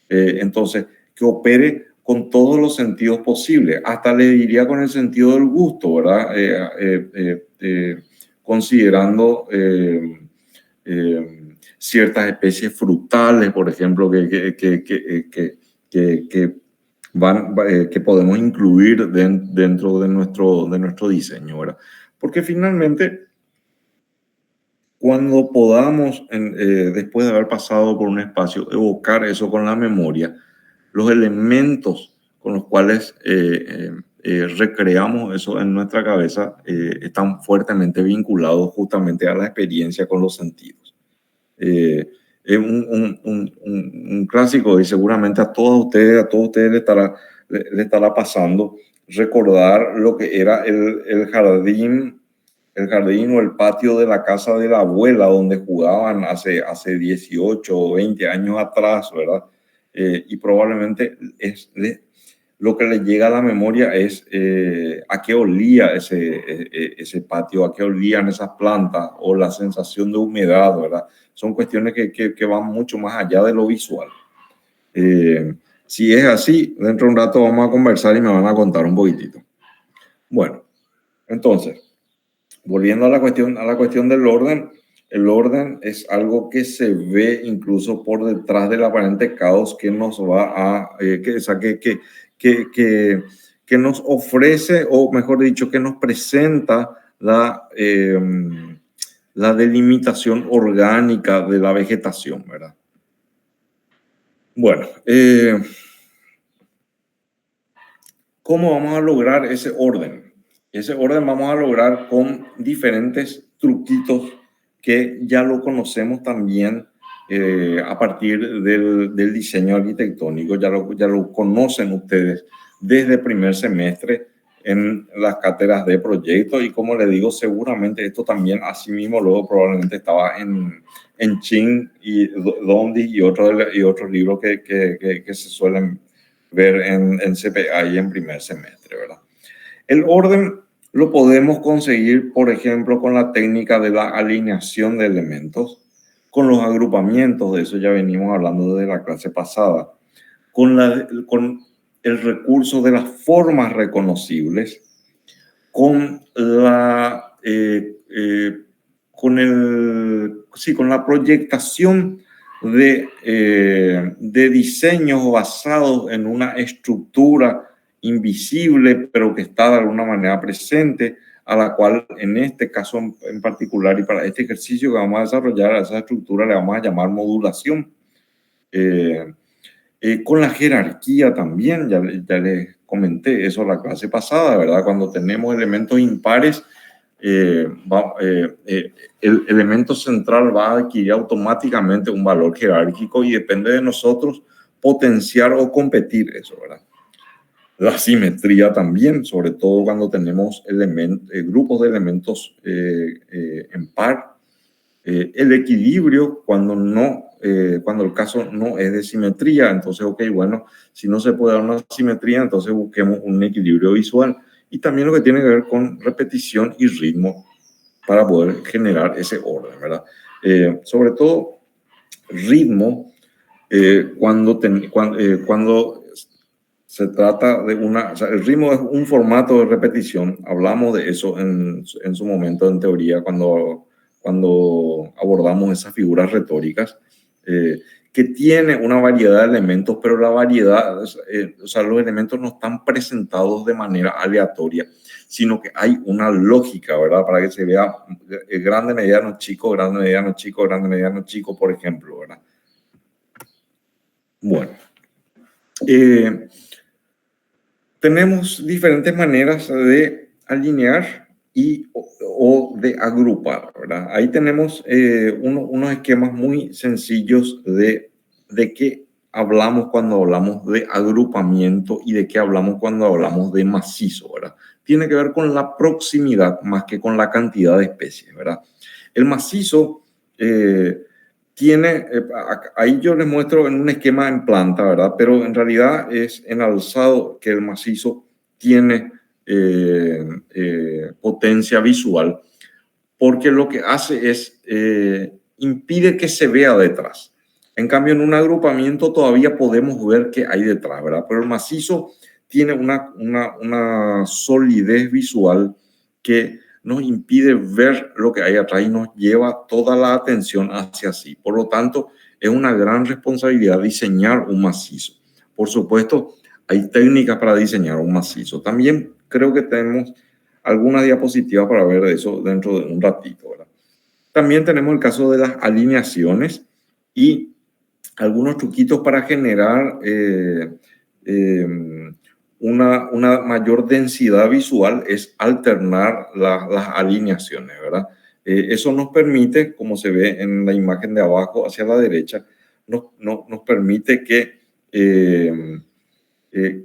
Entonces, que opere con todos los sentidos posibles, hasta le diría con el sentido del gusto, ¿verdad? Considerando ciertas especies frutales, por ejemplo, que podemos incluir dentro de nuestro diseño, ¿verdad? Porque finalmente, cuando podamos, después de haber pasado por un espacio, evocar eso con la memoria, los elementos con los cuales recreamos eso en nuestra cabeza están fuertemente vinculados justamente a la experiencia con los sentidos. Es un clásico, y seguramente a todos ustedes le estará pasando recordar lo que era el jardín o el patio de la casa de la abuela donde jugaban hace 18 o 20 años atrás, ¿verdad? Y probablemente lo que le llega a la memoria es a qué olía ese patio, a qué olían esas plantas, o la sensación de humedad, ¿verdad? Son cuestiones que van mucho más allá de lo visual. Si es así, dentro de un rato vamos a conversar y me van a contar un poquitito. Bueno, entonces, volviendo a la cuestión del orden, el orden es algo que se ve incluso por detrás del aparente caos que nos va a, que nos ofrece, o mejor dicho, que nos presenta la delimitación orgánica de la vegetación, ¿verdad? Bueno, ¿cómo vamos a lograr ese orden? Ese orden vamos a lograr con diferentes truquitos que ya lo conocemos también a partir del diseño arquitectónico. Ya lo conocen ustedes desde primer semestre en las cátedras de proyectos, y como les digo, seguramente esto también asimismo luego probablemente estaba en Chin y Dondi y otros libros que se suelen ver en CPA y en primer semestre, ¿verdad? El orden lo podemos conseguir, por ejemplo, con la técnica de la alineación de elementos, con los agrupamientos, de eso ya venimos hablando desde la clase pasada, con el recurso de las formas reconocibles, con la proyectación de diseños basados en una estructura invisible, pero que está de alguna manera presente, a la cual en este caso en particular y para este ejercicio que vamos a desarrollar, a esa estructura le vamos a llamar modulación. Con la jerarquía también, ya les comenté eso la clase pasada, ¿verdad? Cuando tenemos elementos impares, el elemento central va a adquirir automáticamente un valor jerárquico y depende de nosotros potenciar o competir eso, ¿verdad? La simetría también, sobre todo cuando tenemos grupos de elementos en par. El equilibrio cuando el caso no es de simetría, entonces, ok, bueno, si no se puede dar una simetría, entonces busquemos un equilibrio visual. Y también lo que tiene que ver con repetición y ritmo para poder generar ese orden, ¿verdad? Sobre todo ritmo, cuando se trata de o sea, el ritmo es un formato de repetición. Hablamos de eso en su momento en teoría cuando abordamos esas figuras retóricas, que tiene una variedad de elementos, pero la variedad, o sea, los elementos no están presentados de manera aleatoria, sino que hay una lógica, ¿verdad? Para que se vea grande, mediano, chico, grande, mediano, chico, grande, mediano, chico, por ejemplo, ¿verdad? Bueno. Tenemos diferentes maneras de alinear o de agrupar, ¿verdad? Ahí tenemos unos esquemas muy sencillos de qué hablamos cuando hablamos de agrupamiento y de qué hablamos cuando hablamos de macizo, ¿verdad? Tiene que ver con la proximidad más que con la cantidad de especies, ¿verdad? El macizo ahí yo les muestro en un esquema en planta, ¿verdad? Pero en realidad es en alzado que el macizo tiene potencia visual, porque lo que hace es impide que se vea detrás. En cambio, en un agrupamiento todavía podemos ver qué hay detrás, ¿verdad? Pero el macizo tiene una solidez visual que nos impide ver lo que hay atrás y nos lleva toda la atención hacia sí. Por lo tanto, es una gran responsabilidad diseñar un macizo. Por supuesto, hay técnicas para diseñar un macizo. También creo que tenemos alguna diapositiva para ver eso dentro de un ratito, ¿verdad? También tenemos el caso de las alineaciones y algunos truquitos para generar una mayor densidad visual es alternar las alineaciones, ¿verdad? Eso nos permite, como se ve en la imagen de abajo hacia la derecha, nos permite que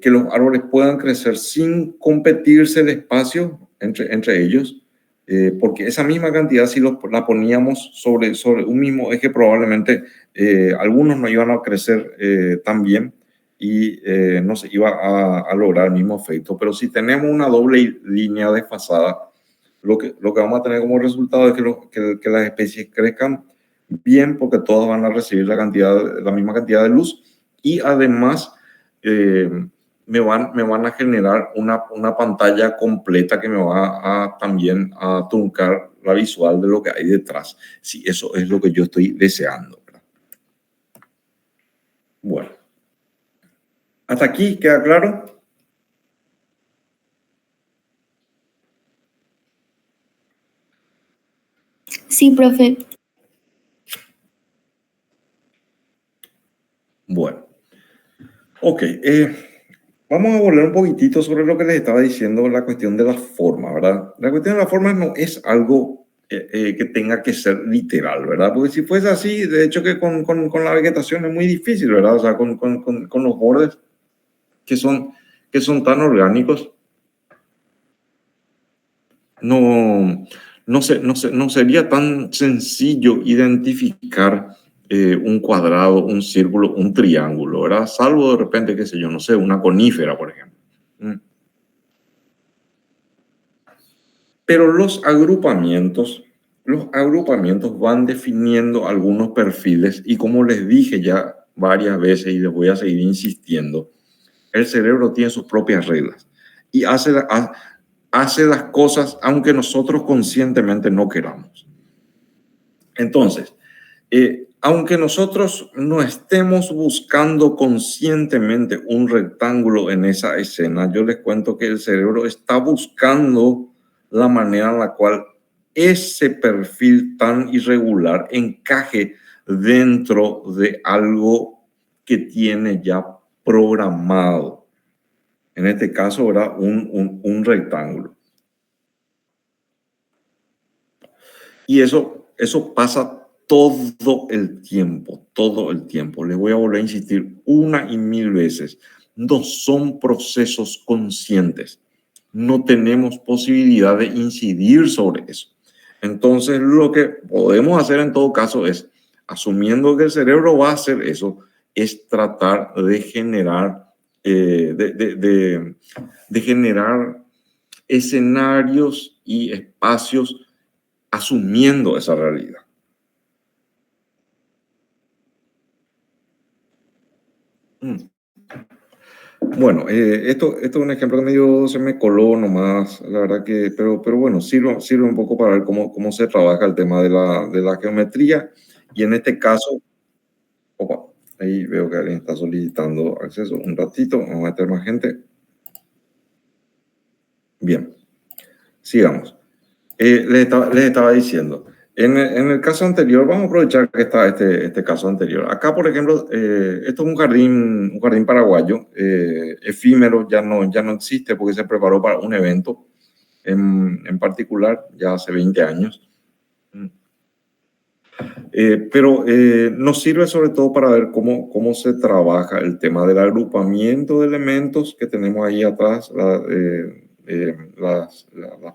los árboles puedan crecer sin competirse el espacio entre ellos, porque esa misma cantidad, si la poníamos sobre un mismo eje, probablemente algunos no iban a crecer tan bien y no se iba a lograr el mismo efecto. Pero si tenemos una doble línea desfasada, lo que vamos a tener como resultado es que las especies crezcan bien, porque todas van a recibir la misma cantidad de luz y además me van a generar una pantalla completa que me va también a truncar la visual de lo que hay detrás, si eso es lo que yo estoy deseando, ¿verdad? Bueno, hasta aquí, ¿queda claro? Sí, profe. Bueno, ok. Vamos a volver un poquitito sobre lo que les estaba diciendo, la cuestión de la forma, ¿verdad? La cuestión de la forma no es algo que tenga que ser literal, ¿verdad? Porque si fuese así, de hecho que con la vegetación es muy difícil, ¿verdad? O sea, con los bordes que son tan orgánicos, no sería tan sencillo identificar un cuadrado, un círculo, un triángulo, ¿verdad? Salvo de repente, qué sé yo, no sé, una conífera, por ejemplo. Pero los agrupamientos van definiendo algunos perfiles y como les dije ya varias veces y les voy a seguir insistiendo, el cerebro tiene sus propias reglas y hace las cosas aunque nosotros conscientemente no queramos. Entonces, aunque nosotros no estemos buscando conscientemente un rectángulo en esa escena, yo les cuento que el cerebro está buscando la manera en la cual ese perfil tan irregular encaje dentro de algo que tiene ya programado. En este caso, ¿verdad? Un rectángulo. Y eso pasa todo el tiempo, todo el tiempo. Les voy a volver a insistir una y mil veces. No son procesos conscientes. No tenemos posibilidad de incidir sobre eso. Entonces, lo que podemos hacer en todo caso es, asumiendo que el cerebro va a hacer eso, es tratar de generar, de generar escenarios y espacios asumiendo esa realidad. Bueno, esto es un ejemplo que medio se me coló nomás, la verdad que, pero bueno, sirve un poco para ver cómo se trabaja el tema de la geometría. Y en este caso, opa, ahí veo que alguien está solicitando acceso. Un ratito, vamos a meter más gente. Bien, sigamos. Les estaba diciendo, en el caso anterior, vamos a aprovechar que está este caso anterior. Acá, por ejemplo, esto es un jardín paraguayo, efímero, ya no existe porque se preparó para un evento en particular, ya hace 20 años. Pero nos sirve sobre todo para ver cómo se trabaja el tema del agrupamiento de elementos que tenemos ahí atrás, las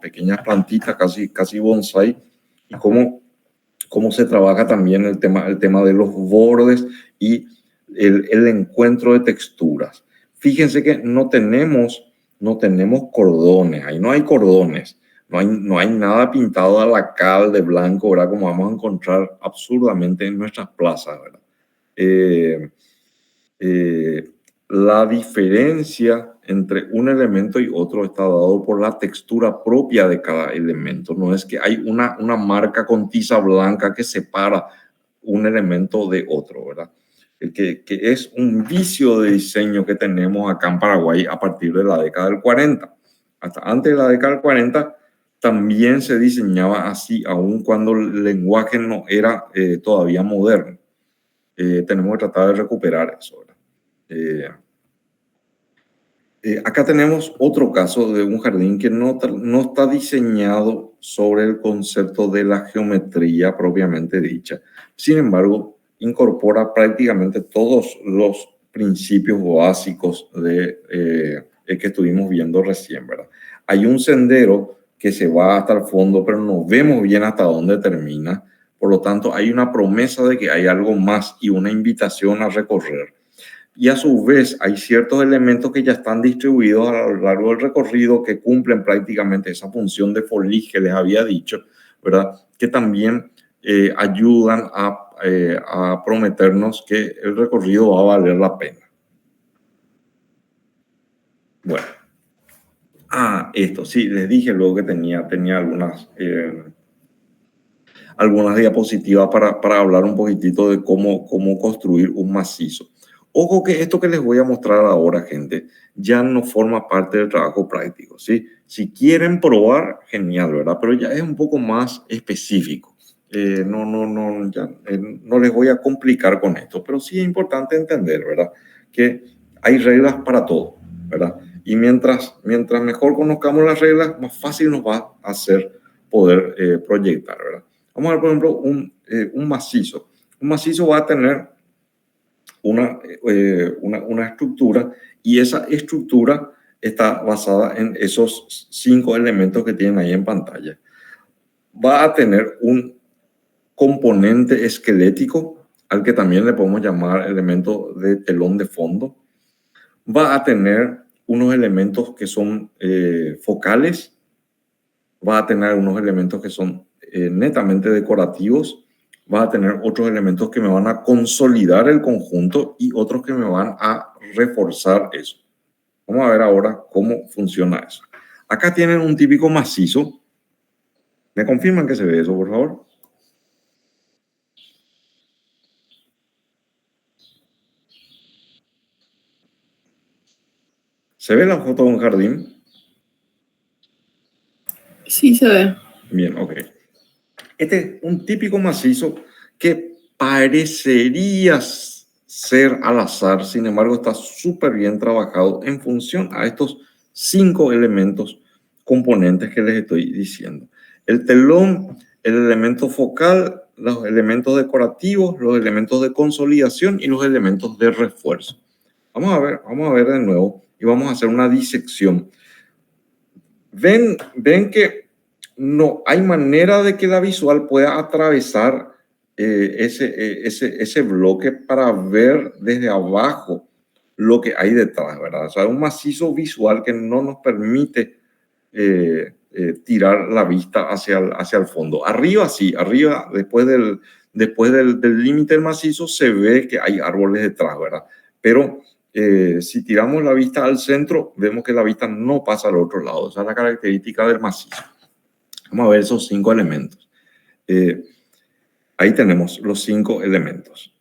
pequeñas plantitas casi bonsai, y cómo se trabaja también el tema de los bordes y el encuentro de texturas. Fíjense que no tenemos cordones, ahí no hay cordones. No hay nada pintado a la cal de blanco, ¿verdad? Como vamos a encontrar absurdamente en nuestras plazas, ¿verdad? La diferencia entre un elemento y otro está dado por la textura propia de cada elemento. No es que hay una marca con tiza blanca que separa un elemento de otro, ¿verdad? Que es un vicio de diseño que tenemos acá en Paraguay a partir de la década del 40. Hasta antes de la década del 40 también se diseñaba así, aun cuando el lenguaje no era todavía moderno. Tenemos que tratar de recuperar eso, ¿verdad? Acá tenemos otro caso de un jardín que no está diseñado sobre el concepto de la geometría propiamente dicha. Sin embargo, incorpora prácticamente todos los principios básicos que estuvimos viendo recién, ¿verdad? Hay un sendero que se va hasta el fondo, pero no vemos bien hasta dónde termina. Por lo tanto, hay una promesa de que hay algo más y una invitación a recorrer. Y a su vez hay ciertos elementos que ya están distribuidos a lo largo del recorrido que cumplen prácticamente esa función de forlij que les había dicho, ¿verdad? Que también ayudan a prometernos que el recorrido va a valer la pena. Bueno. Esto, sí, les dije luego que tenía algunas diapositivas para hablar un poquitito de cómo construir un macizo. Ojo que esto que les voy a mostrar ahora, gente, ya no forma parte del trabajo práctico, ¿sí? Si quieren probar, genial, ¿verdad? Pero ya es un poco más específico. No les voy a complicar con esto, pero sí es importante entender, ¿verdad? Que hay reglas para todo, ¿verdad? Y mientras mejor conozcamos las reglas, más fácil nos va a hacer poder proyectar, ¿verdad? Vamos a ver, por ejemplo, un macizo. Un macizo va a tener una estructura, y esa estructura está basada en esos 5 elementos que tienen ahí en pantalla. Va a tener un componente esquelético, al que también le podemos llamar elemento de telón de fondo. Va a tener unos elementos que son focales. Va a tener unos elementos que son netamente decorativos. Va a tener otros elementos que me van a consolidar el conjunto y otros que me van a reforzar eso. Vamos a ver ahora cómo funciona eso. Acá tienen un típico macizo. ¿Me confirman que se ve eso, por favor? ¿Se ve la foto de un jardín? Sí, se ve. Bien, ok. Este es un típico macizo que parecería ser al azar, sin embargo está súper bien trabajado en función a estos 5 elementos componentes que les estoy diciendo. el telón, el elemento focal, los elementos decorativos, los elementos de consolidación y los elementos de refuerzo. Vamos a ver de nuevo y vamos a hacer una disección. Ven que no hay manera de que la visual pueda atravesar ese bloque para ver desde abajo lo que hay detrás, ¿verdad? O sea, un macizo visual que no nos permite tirar la vista hacia el fondo. Arriba sí, arriba después del límite del macizo se ve que hay árboles detrás, ¿verdad? Pero si tiramos la vista al centro, vemos que la vista no pasa al otro lado. Esa es la característica del macizo. Vamos a ver esos 5 elementos. Ahí tenemos los 5 elementos.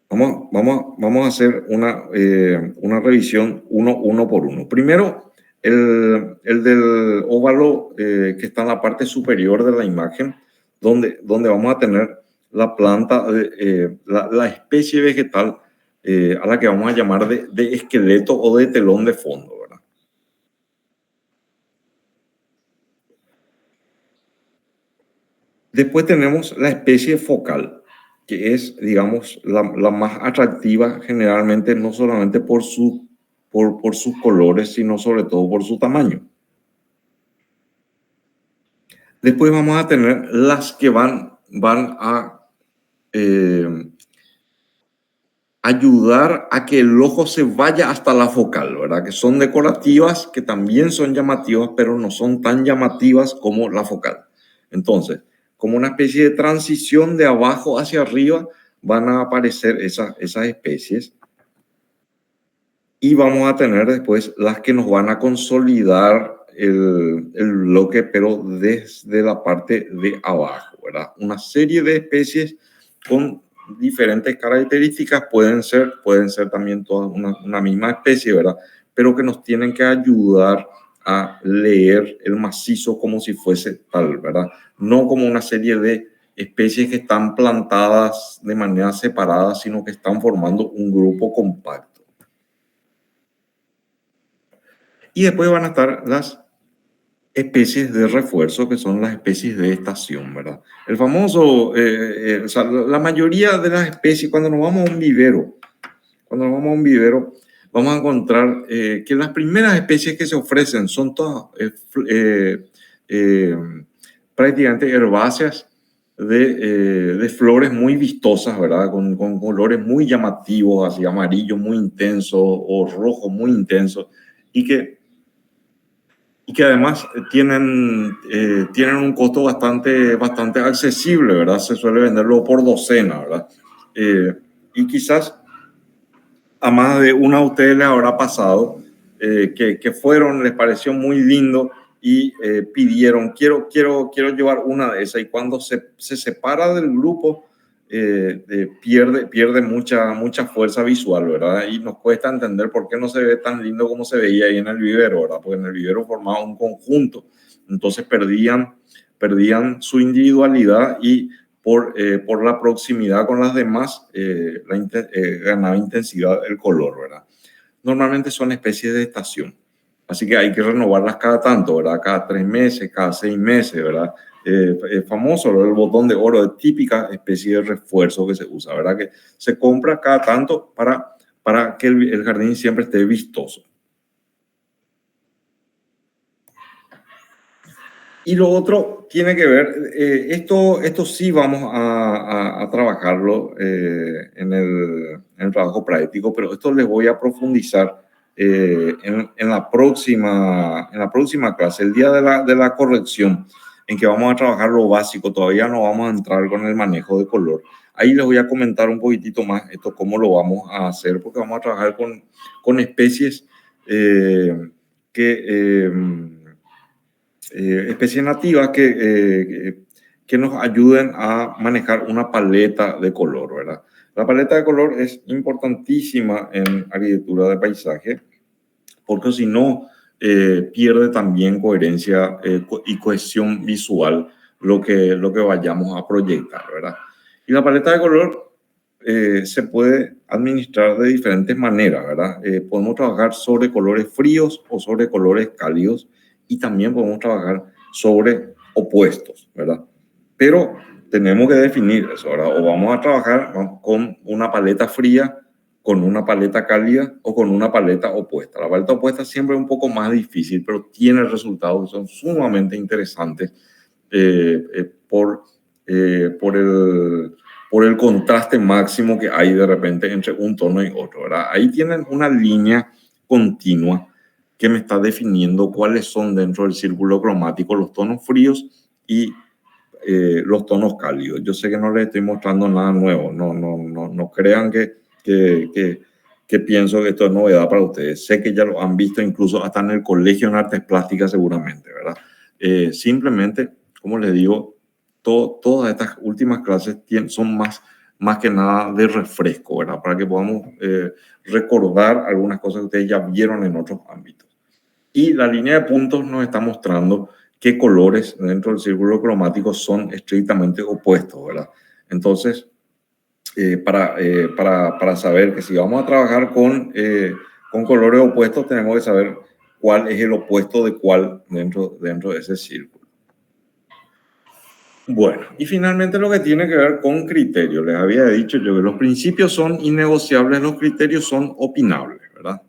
Vamos a hacer una revisión uno por uno. Primero, el del óvalo que está en la parte superior de la imagen, donde vamos a tener la planta, la especie vegetal a la que vamos a llamar de esqueleto o de telón de fondo, ¿verdad? Después tenemos la especie focal, que es, digamos, la más atractiva generalmente, no solamente por sus colores, sino sobre todo por su tamaño. Después vamos a tener las que van a ayudar a que el ojo se vaya hasta la focal, ¿verdad? Que son decorativas, que también son llamativas, pero no son tan llamativas como la focal. Entonces, como una especie de transición de abajo hacia arriba, van a aparecer esas especies. Y vamos a tener después las que nos van a consolidar el bloque, pero desde la parte de abajo, ¿verdad? Una serie de especies con diferentes características, pueden ser también todas una misma especie, ¿verdad? Pero que nos tienen que ayudar a leer el macizo como si fuese tal, ¿verdad? No como una serie de especies que están plantadas de manera separada, sino que están formando un grupo compacto. Y después van a estar las especies de refuerzo, que son las especies de estación, ¿verdad? El famoso, o sea, la mayoría de las especies, cuando nos vamos a un vivero, vamos a encontrar que las primeras especies que se ofrecen son todas prácticamente herbáceas de flores muy vistosas, ¿verdad? Con colores muy llamativos, así amarillo muy intenso o rojo muy intenso, y que además tienen un costo bastante accesible, ¿verdad? Se suele venderlo por docena, ¿verdad? Y quizás a más de una de ustedes les habrá pasado que fueron, les pareció muy lindo y pidieron, quiero llevar una de esas, y cuando se separa del grupo pierde mucha fuerza visual, ¿verdad? Y nos cuesta entender por qué no se ve tan lindo como se veía ahí en el vivero, ¿verdad? Porque en el vivero formaba un conjunto, entonces perdían su individualidad y por la proximidad con las demás ganaba intensidad el color, ¿verdad? Normalmente son especies de estación, así que hay que renovarlas cada tanto, ¿verdad? Cada 3 meses, cada 6 meses, ¿verdad? Es famoso el botón de oro, de típica especie de refuerzo que se usa, ¿verdad? Que se compra cada tanto para que el jardín siempre esté vistoso. Y lo otro tiene que ver, esto sí vamos a trabajarlo en el trabajo práctico, pero esto les voy a profundizar en la próxima clase, el día de la corrección, en que vamos a trabajar lo básico. Todavía no vamos a entrar con el manejo de color. Ahí les voy a comentar un poquitito más esto, cómo lo vamos a hacer, porque vamos a trabajar con especies especies nativas que nos ayuden a manejar una paleta de color, ¿verdad? La paleta de color es importantísima en arquitectura de paisaje, porque si no, pierde también coherencia y cohesión visual lo que vayamos a proyectar, ¿verdad? Y la paleta de color se puede administrar de diferentes maneras, ¿verdad? Podemos trabajar sobre colores fríos o sobre colores cálidos, y también podemos trabajar sobre opuestos, ¿verdad? Pero tenemos que definir eso, ¿verdad? O vamos a trabajar con una paleta fría, con una paleta cálida o con una paleta opuesta. La paleta opuesta siempre es un poco más difícil, pero tiene resultados que son sumamente interesantes por el contraste máximo que hay de repente entre un tono y otro, ¿verdad? Ahí tienen una línea continua que me está definiendo cuáles son dentro del círculo cromático los tonos fríos y los tonos cálidos. Yo sé que no les estoy mostrando nada nuevo, no crean que pienso que esto es novedad para ustedes. Sé que ya lo han visto incluso hasta en el colegio en artes plásticas seguramente, ¿verdad? Simplemente, como les digo, todas estas últimas clases son más que nada de refresco, ¿verdad? Para que podamos recordar algunas cosas que ustedes ya vieron en otros ámbitos. Y la línea de puntos nos está mostrando qué colores dentro del círculo cromático son estrictamente opuestos, ¿verdad? Entonces, para saber que si vamos a trabajar con colores opuestos, tenemos que saber cuál es el opuesto de cuál dentro de ese círculo. Bueno, y finalmente lo que tiene que ver con criterios. Les había dicho yo que los principios son innegociables, los criterios son opinables, ¿verdad?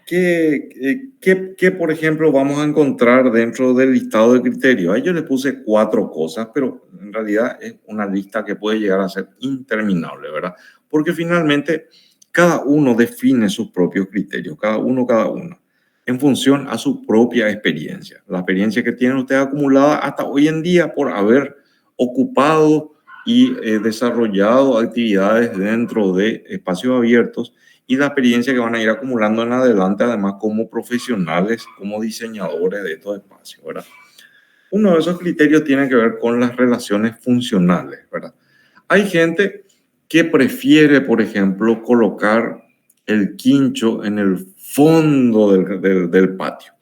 ¿Qué, por ejemplo, vamos a encontrar dentro del listado de criterios? Ahí yo les puse 4 cosas, pero en realidad es una lista que puede llegar a ser interminable, ¿verdad? Porque finalmente cada uno define sus propios criterios, cada uno, en función a su propia experiencia. La experiencia que tienen ustedes acumulada hasta hoy en día por haber ocupado y desarrollado actividades dentro de espacios abiertos, y la experiencia que van a ir acumulando en adelante, además como profesionales, como diseñadores de estos espacios, ¿verdad? Uno de esos criterios tiene que ver con las relaciones funcionales, ¿verdad? Hay gente que prefiere, por ejemplo, colocar el quincho en el fondo del patio.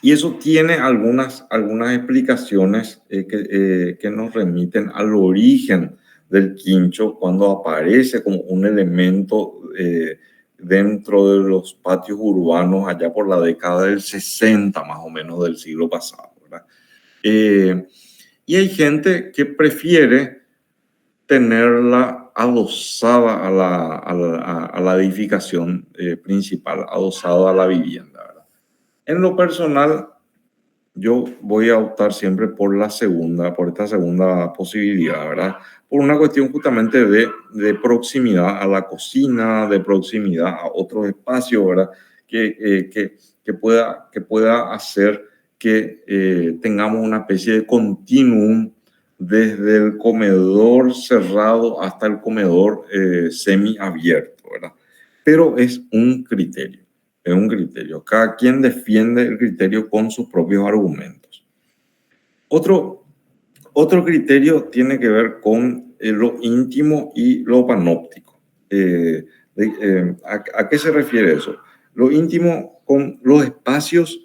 Y eso tiene algunas explicaciones que nos remiten al origen del quincho cuando aparece como un elemento dentro de los patios urbanos allá por la década del 60 más o menos del siglo pasado, ¿verdad? Y hay gente que prefiere tenerla adosada a la edificación principal, adosada a la vivienda, ¿verdad? En lo personal, yo voy a optar siempre por esta segunda posibilidad, ¿verdad? Por una cuestión justamente de proximidad a la cocina, de proximidad a otros espacios, ¿verdad? Que pueda hacer que tengamos una especie de continuum desde el comedor cerrado hasta el comedor semiabierto, ¿verdad? Pero es un criterio. Es un criterio. Cada quien defiende el criterio con sus propios argumentos. Otro criterio tiene que ver con lo íntimo y lo panóptico. ¿A qué se refiere eso? Lo íntimo con los espacios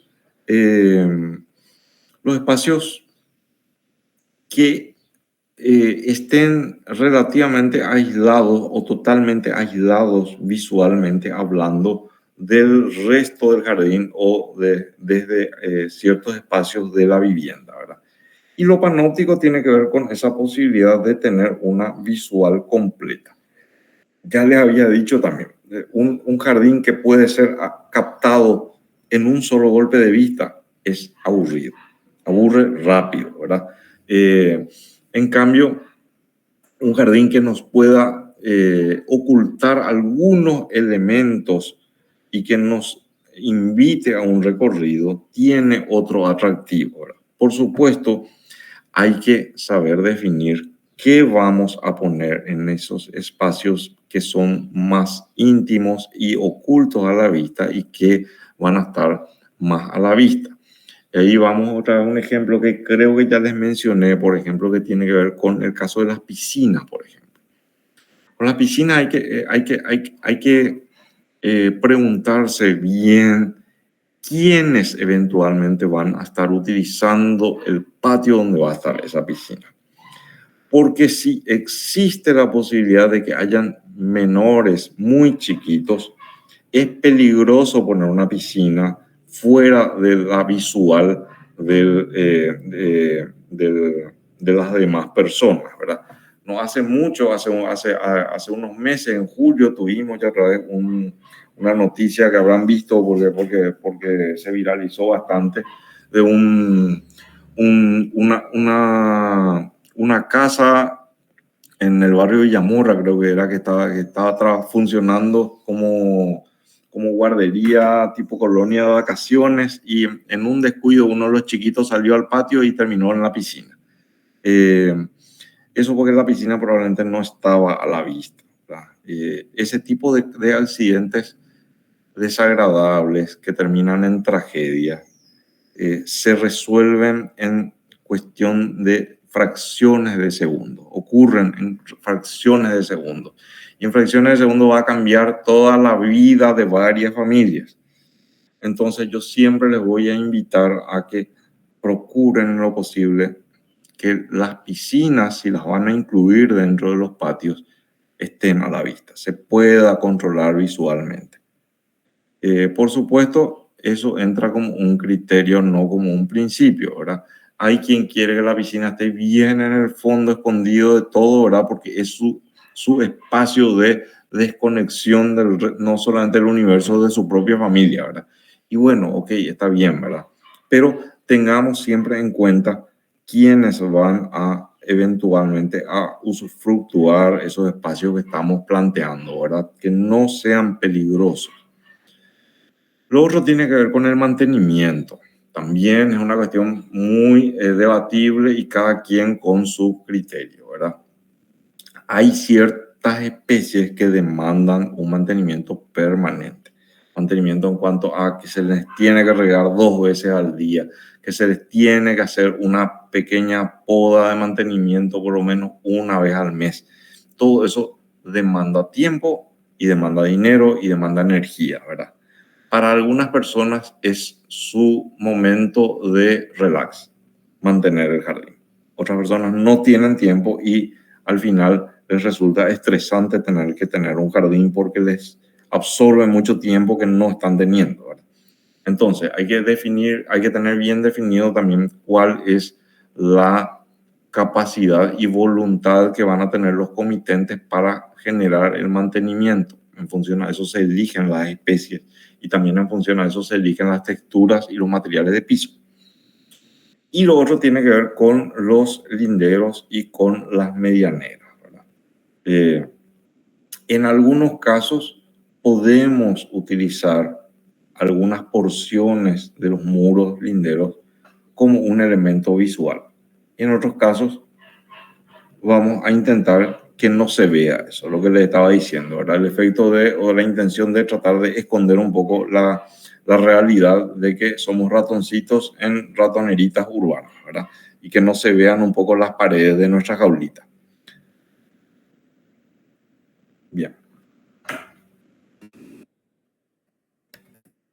que estén relativamente aislados o totalmente aislados visualmente hablando del resto del jardín o desde ciertos espacios de la vivienda, ¿verdad? Y lo panóptico tiene que ver con esa posibilidad de tener una visual completa. Ya les había dicho también, un jardín que puede ser captado en un solo golpe de vista es aburrido, aburre rápido, ¿verdad? En cambio, un jardín que nos pueda ocultar algunos elementos y que nos invite a un recorrido, tiene otro atractivo, ¿verdad? Por supuesto, hay que saber definir qué vamos a poner en esos espacios que son más íntimos y ocultos a la vista y que van a estar más a la vista. Y ahí vamos otra vez a un ejemplo que creo que ya les mencioné, por ejemplo, que tiene que ver con el caso de las piscinas, por ejemplo. Con las piscinas hay que preguntarse bien quiénes eventualmente van a estar utilizando el patio donde va a estar esa piscina. Porque si existe la posibilidad de que hayan menores muy chiquitos, Es peligroso poner una piscina fuera de la visual de las demás personas, ¿verdad? No hace mucho, hace unos meses, en julio, tuvimos ya otra vez una noticia que habrán visto porque se viralizó bastante de una casa en el barrio Villamorra, creo que era, que estaba funcionando como guardería tipo colonia de vacaciones, y en un descuido uno de los chiquitos salió al patio y terminó en la piscina. Eso porque la piscina probablemente no estaba a la vista, ¿verdad? Ese tipo de accidentes desagradables que terminan en tragedia se resuelven en cuestión de fracciones de segundo, ocurren en fracciones de segundo. Y en fracciones de segundo va a cambiar toda la vida de varias familias. Entonces yo siempre les voy a invitar a que procuren en lo posible que las piscinas, si las van a incluir dentro de los patios, estén a la vista, se pueda controlar visualmente. Por supuesto, eso entra como un criterio, no como un principio, ¿verdad? Hay quien quiere que la piscina esté bien en el fondo, escondido de todo, ¿verdad? Porque es su espacio de desconexión no solamente del universo, de su propia familia, ¿verdad? Y bueno, ok, está bien, ¿verdad? Pero tengamos siempre en cuenta quiénes van a eventualmente a usufructuar esos espacios que estamos planteando, ¿verdad? Que no sean peligrosos. Lo otro tiene que ver con el mantenimiento. También es una cuestión muy debatible y cada quien con su criterio, ¿verdad? Hay ciertas especies que demandan un mantenimiento permanente. Mantenimiento en cuanto a que se les tiene que regar 2 veces al día, que se les tiene que hacer una pequeña poda de mantenimiento por lo menos una vez al mes. Todo eso demanda tiempo y demanda dinero y demanda energía, ¿verdad? Para algunas personas es su momento de relax, mantener el jardín. Otras personas no tienen tiempo y al final les resulta estresante tener que tener un jardín porque les absorbe mucho tiempo que no están teniendo, ¿verdad? Entonces hay que tener bien definido también cuál es la capacidad y voluntad que van a tener los comitentes para generar el mantenimiento. En función a eso se eligen las especies y también en función a eso se eligen las texturas y los materiales de piso. Y lo otro tiene que ver con los linderos y con las medianeras, ¿verdad? En algunos casos podemos utilizar algunas porciones de los muros linderos como un elemento visual. En otros casos vamos a intentar que no se vea eso, lo que les estaba diciendo, ¿verdad? El efecto o la intención de tratar de esconder un poco la realidad de que somos ratoncitos en ratoneritas urbanas, ¿verdad? Y que no se vean un poco las paredes de nuestra jaulita. Bien.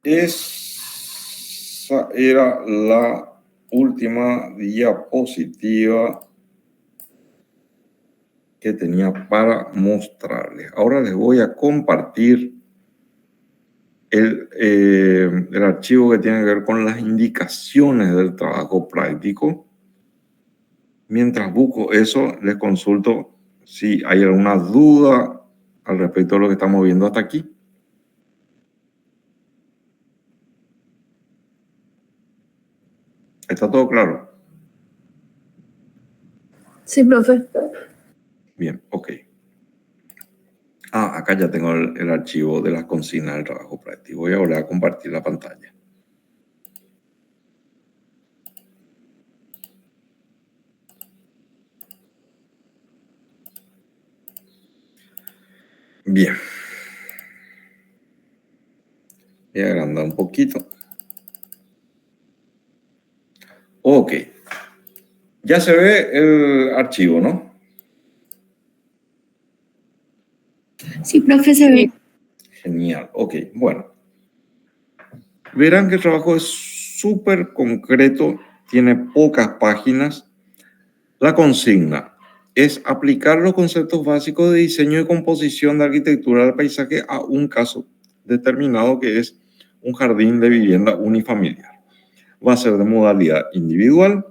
Esa era la última diapositiva que tenía para mostrarles. Ahora les voy a compartir el archivo que tiene que ver con las indicaciones del trabajo práctico. Mientras busco eso, les consulto si hay alguna duda al respecto de lo que estamos viendo hasta aquí. ¿Está todo claro? Sí, profe. Bien, ok. Acá ya tengo el archivo de las consignas del trabajo práctico. Voy a volver a compartir la pantalla. Bien. Voy a agrandar un poquito. Ok. Ya se ve el archivo, ¿no? Sí, profe, se ve. Genial. Ok, bueno. Verán que el trabajo es súper concreto, tiene pocas páginas. La consigna es aplicar los conceptos básicos de diseño y composición de arquitectura del paisaje a un caso determinado que es un jardín de vivienda unifamiliar. Va a ser de modalidad individual.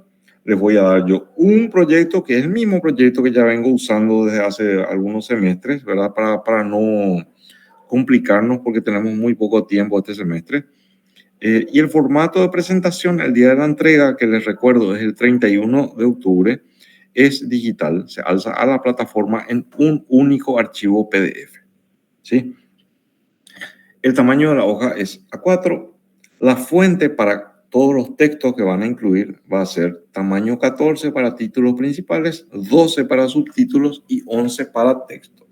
Les voy a dar yo un proyecto que es el mismo proyecto que ya vengo usando desde hace algunos semestres, ¿verdad? Para no complicarnos porque tenemos muy poco tiempo este semestre. Y el formato de presentación, el día de la entrega, que les recuerdo es el 31 de octubre, es digital, se alza a la plataforma en un único archivo PDF, ¿sí? El tamaño de la hoja es A4. La fuente para todos los textos que van a incluir va a ser tamaño 14 para títulos principales, 12 para subtítulos y 11 para texto.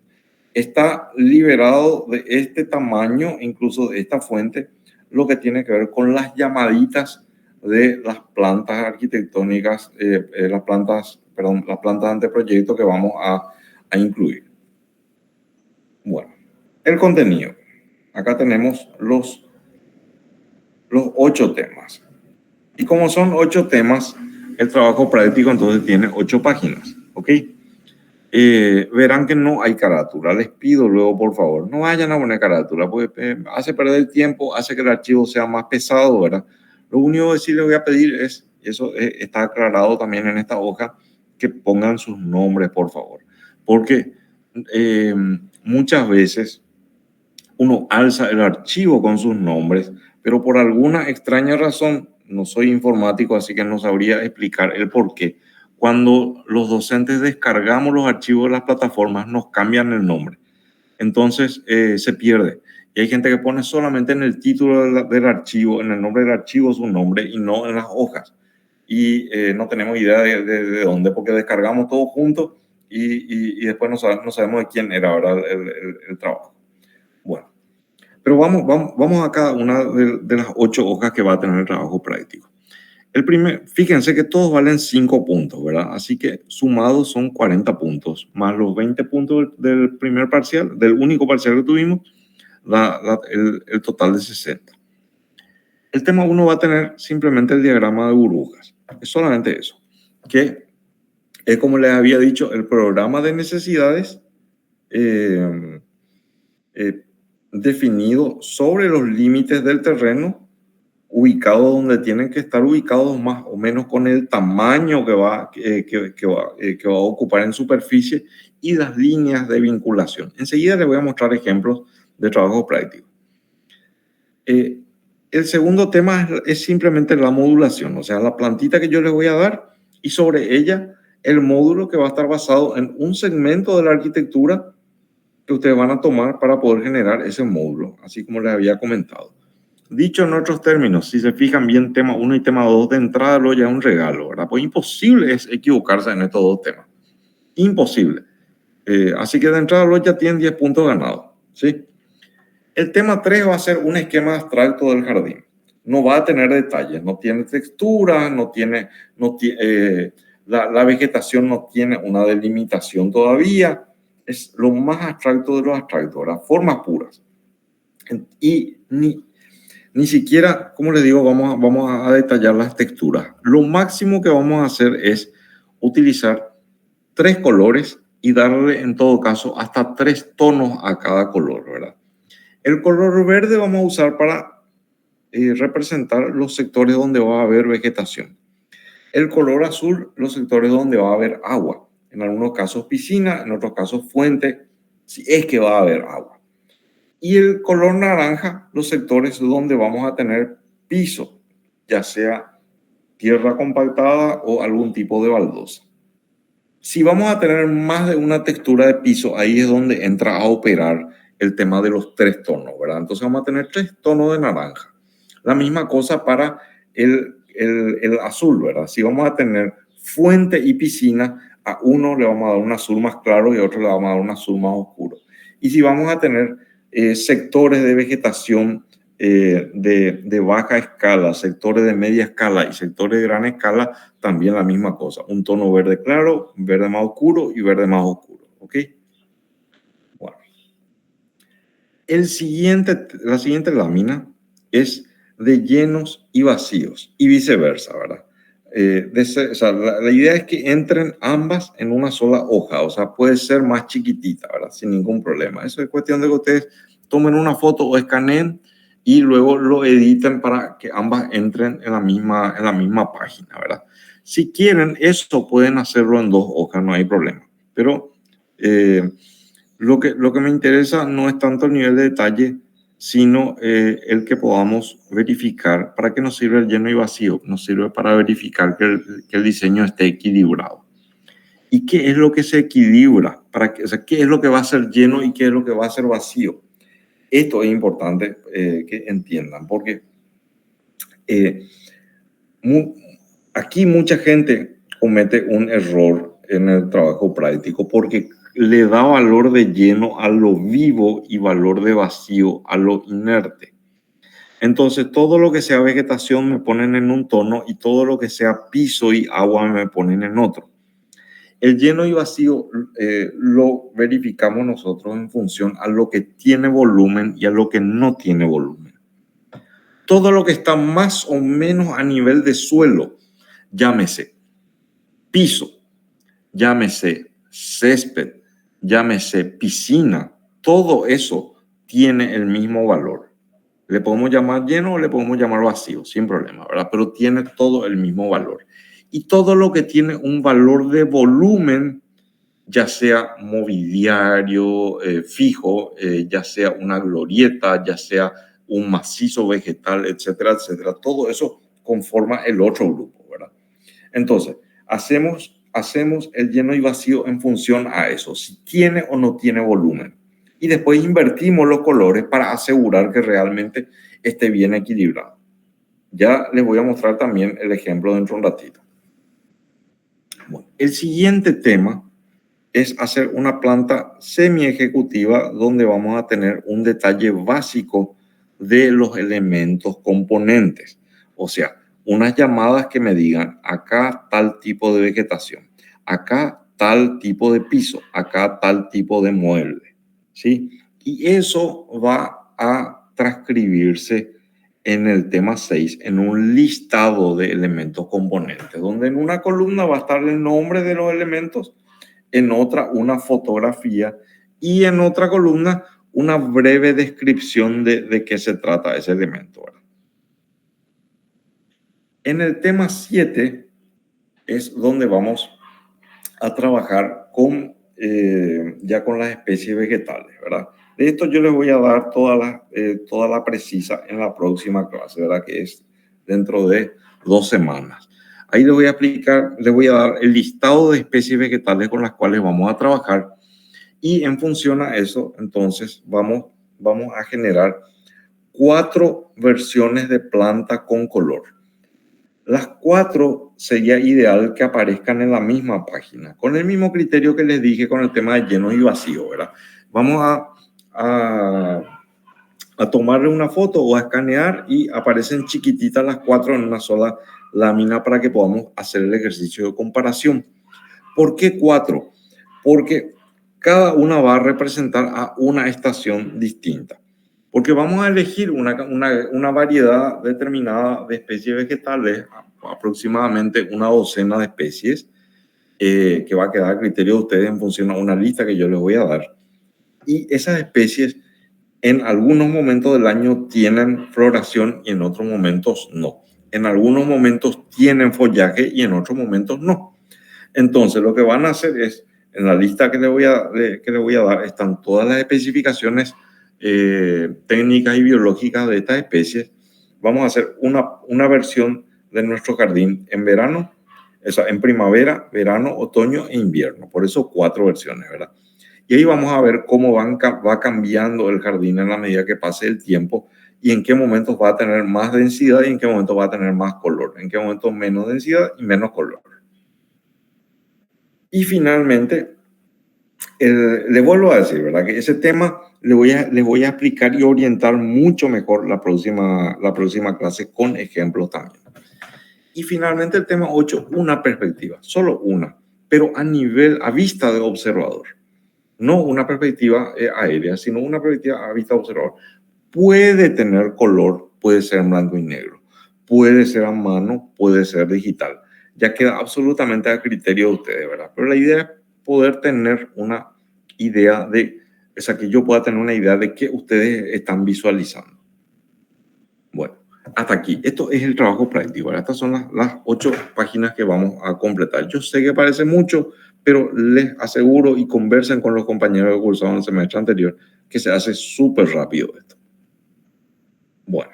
Está liberado de este tamaño, incluso de esta fuente, lo que tiene que ver con las llamaditas de las plantas arquitectónicas, las plantas de anteproyecto que vamos a incluir. Bueno, el contenido. Acá tenemos los 8 temas. Y como son 8 temas, el trabajo práctico entonces tiene 8 páginas, ¿ok? Verán que no hay carátula. Les pido luego, por favor, no vayan a poner carátula, porque hace perder el tiempo, hace que el archivo sea más pesado, ¿verdad? Lo único que sí les voy a pedir es, eso está aclarado también en esta hoja, que pongan sus nombres, por favor. Porque muchas veces uno alza el archivo con sus nombres, pero por alguna extraña razón, no soy informático, así que no sabría explicar el por qué. Cuando los docentes descargamos los archivos de las plataformas, nos cambian el nombre. Entonces se pierde. Y hay gente que pone solamente en el título del archivo, en el nombre del archivo su nombre y no en las hojas. Y no tenemos idea de dónde, porque descargamos todo junto y después no sabemos de quién era, ¿verdad? El trabajo. Bueno, pero vamos a cada una de las 8 hojas que va a tener el trabajo práctico. Fíjense que todos valen 5 puntos, ¿verdad? Así que sumados son 40 puntos, más los 20 puntos del primer parcial, del único parcial que tuvimos, el total de 60. El tema 1 va a tener simplemente el diagrama de burbujas. Es solamente eso, que es como les había dicho, el programa de necesidades definido sobre los límites del terreno, ubicados donde tienen que estar ubicados más o menos con el tamaño que va a ocupar en superficie y las líneas de vinculación. Enseguida les voy a mostrar ejemplos de trabajo práctico. El segundo tema es simplemente la modulación, o sea, la plantita que yo les voy a dar y sobre ella el módulo que va a estar basado en un segmento de la arquitectura que ustedes van a tomar para poder generar ese módulo, así como les había comentado. Dicho en otros términos, si se fijan bien, tema 1 y tema 2 de entrada lo ya es un regalo, ¿verdad? Pues imposible es equivocarse en estos 2 temas. Imposible. Así que de entrada lo ya tienen 10 puntos ganados, ¿sí? El tema 3 va a ser un esquema abstracto del jardín. No va a tener detalles, no tiene textura, la vegetación no tiene una delimitación todavía. Es lo más abstracto de lo abstracto, ¿verdad? Formas puras. Y ni siquiera, como les digo, vamos a detallar las texturas. Lo máximo que vamos a hacer es utilizar 3 colores y darle, en todo caso, hasta 3 tonos a cada color, ¿verdad? El color verde vamos a usar para representar los sectores donde va a haber vegetación. El color azul, los sectores donde va a haber agua. En algunos casos piscina, en otros casos fuente, si es que va a haber agua. Y el color naranja, los sectores donde vamos a tener piso, ya sea tierra compactada o algún tipo de baldosa. Si vamos a tener más de una textura de piso, ahí es donde entra a operar el tema de los 3 tonos, ¿verdad? Entonces vamos a tener 3 tonos de naranja. La misma cosa para el azul, ¿verdad? Si vamos a tener fuente y piscina, a uno le vamos a dar un azul más claro y a otro le vamos a dar un azul más oscuro. Y si vamos a tener sectores de vegetación de baja escala, sectores de media escala y sectores de gran escala, también la misma cosa. Un tono verde claro, verde más oscuro y verde más oscuro. ¿Ok? Bueno. La siguiente lámina es de llenos y vacíos y viceversa, ¿verdad? La idea es que entren ambas en una sola hoja, o sea, puede ser más chiquitita, ¿verdad? Sin ningún problema. Eso es cuestión de que ustedes tomen una foto o escaneen y luego lo editen para que ambas entren en la misma página, ¿verdad? Si quieren, eso pueden hacerlo en 2 hojas, no hay problema. Pero lo que me interesa no es tanto el nivel de detalle, sino el que podamos verificar. ¿Para qué nos sirve el lleno y vacío? Nos sirve para verificar que el diseño esté equilibrado. ¿Y qué es lo que se equilibra? O sea, ¿qué es lo que va a ser lleno y qué es lo que va a ser vacío? Esto es importante que entiendan, porque aquí mucha gente comete un error en el trabajo práctico porque le da valor de lleno a lo vivo y valor de vacío a lo inerte. Entonces, todo lo que sea vegetación me ponen en un tono y todo lo que sea piso y agua me ponen en otro. El lleno y vacío lo verificamos nosotros en función a lo que tiene volumen y a lo que no tiene volumen. Todo lo que está más o menos a nivel de suelo, llámese piso, llámese césped, llámese piscina, todo eso tiene el mismo valor. Le podemos llamar lleno o le podemos llamar vacío, sin problema, ¿verdad? Pero tiene todo el mismo valor. Y todo lo que tiene un valor de volumen, ya sea mobiliario fijo, ya sea una glorieta, ya sea un macizo vegetal, etcétera, etcétera, todo eso conforma el otro grupo, ¿verdad? Entonces, hacemos el lleno y vacío en función a eso, si tiene o no tiene volumen. Y después invertimos los colores para asegurar que realmente esté bien equilibrado. Ya les voy a mostrar también el ejemplo dentro de un ratito. Bueno, el siguiente tema es hacer una planta semi-ejecutiva donde vamos a tener un detalle básico de los elementos componentes. O sea, unas llamadas que me digan acá tal tipo de vegetación, acá tal tipo de piso, acá tal tipo de mueble, ¿sí? Y eso va a transcribirse en el tema 6 en un listado de elementos componentes, donde en una columna va a estar el nombre de los elementos, en otra una fotografía y en otra columna una breve descripción de qué se trata ese elemento, ¿verdad? En el tema 7 es donde vamos a trabajar ya con las especies vegetales, ¿verdad? De esto yo les voy a dar toda la precisa en la próxima clase, ¿verdad? Que es dentro de 2 semanas. Ahí les voy a dar el listado de especies vegetales con las cuales vamos a trabajar y en función a eso, entonces vamos a generar 4 versiones de planta con color. Las 4 sería ideal que aparezcan en la misma página, con el mismo criterio que les dije con el tema de lleno y vacío, ¿verdad? Vamos a tomarle una foto o a escanear y aparecen chiquititas las 4 en una sola lámina para que podamos hacer el ejercicio de comparación. ¿Por qué 4? Porque cada una va a representar a una estación distinta. Porque vamos a elegir una variedad determinada de especies vegetales, aproximadamente una docena de especies, que va a quedar a criterio de ustedes en función a una lista que yo les voy a dar. Y esas especies en algunos momentos del año tienen floración y en otros momentos no. En algunos momentos tienen follaje y en otros momentos no. Entonces, lo que van a hacer es, en la lista que les voy a dar, están todas las especificaciones técnicas y biológicas de estas especies. Vamos a hacer una versión de nuestro jardín en verano, en primavera, verano, otoño e invierno. Por eso 4 versiones, ¿verdad? Y ahí vamos a ver cómo va cambiando el jardín en la medida que pase el tiempo y en qué momentos va a tener más densidad y en qué momentos va a tener más color, en qué momentos menos densidad y menos color. Y finalmente, le vuelvo a decir, ¿verdad? Que ese tema le voy a explicar y orientar mucho mejor la próxima clase con ejemplos también. Y finalmente el tema 8, una perspectiva, solo una, pero a vista de observador. No una perspectiva aérea, sino una perspectiva a vista de observador. Puede tener color, puede ser en blanco y negro, puede ser a mano, puede ser digital. Ya queda absolutamente a criterio de ustedes, ¿verdad? Pero la idea es poder tener una idea de es a que yo pueda tener una idea de qué ustedes están visualizando. Bueno, hasta aquí. Esto es el trabajo práctico. ¿Verdad? Estas son las 8 páginas que vamos a completar. Yo sé que parece mucho, pero les aseguro y conversen con los compañeros que cursaron el semestre anterior que se hace súper rápido esto. Bueno,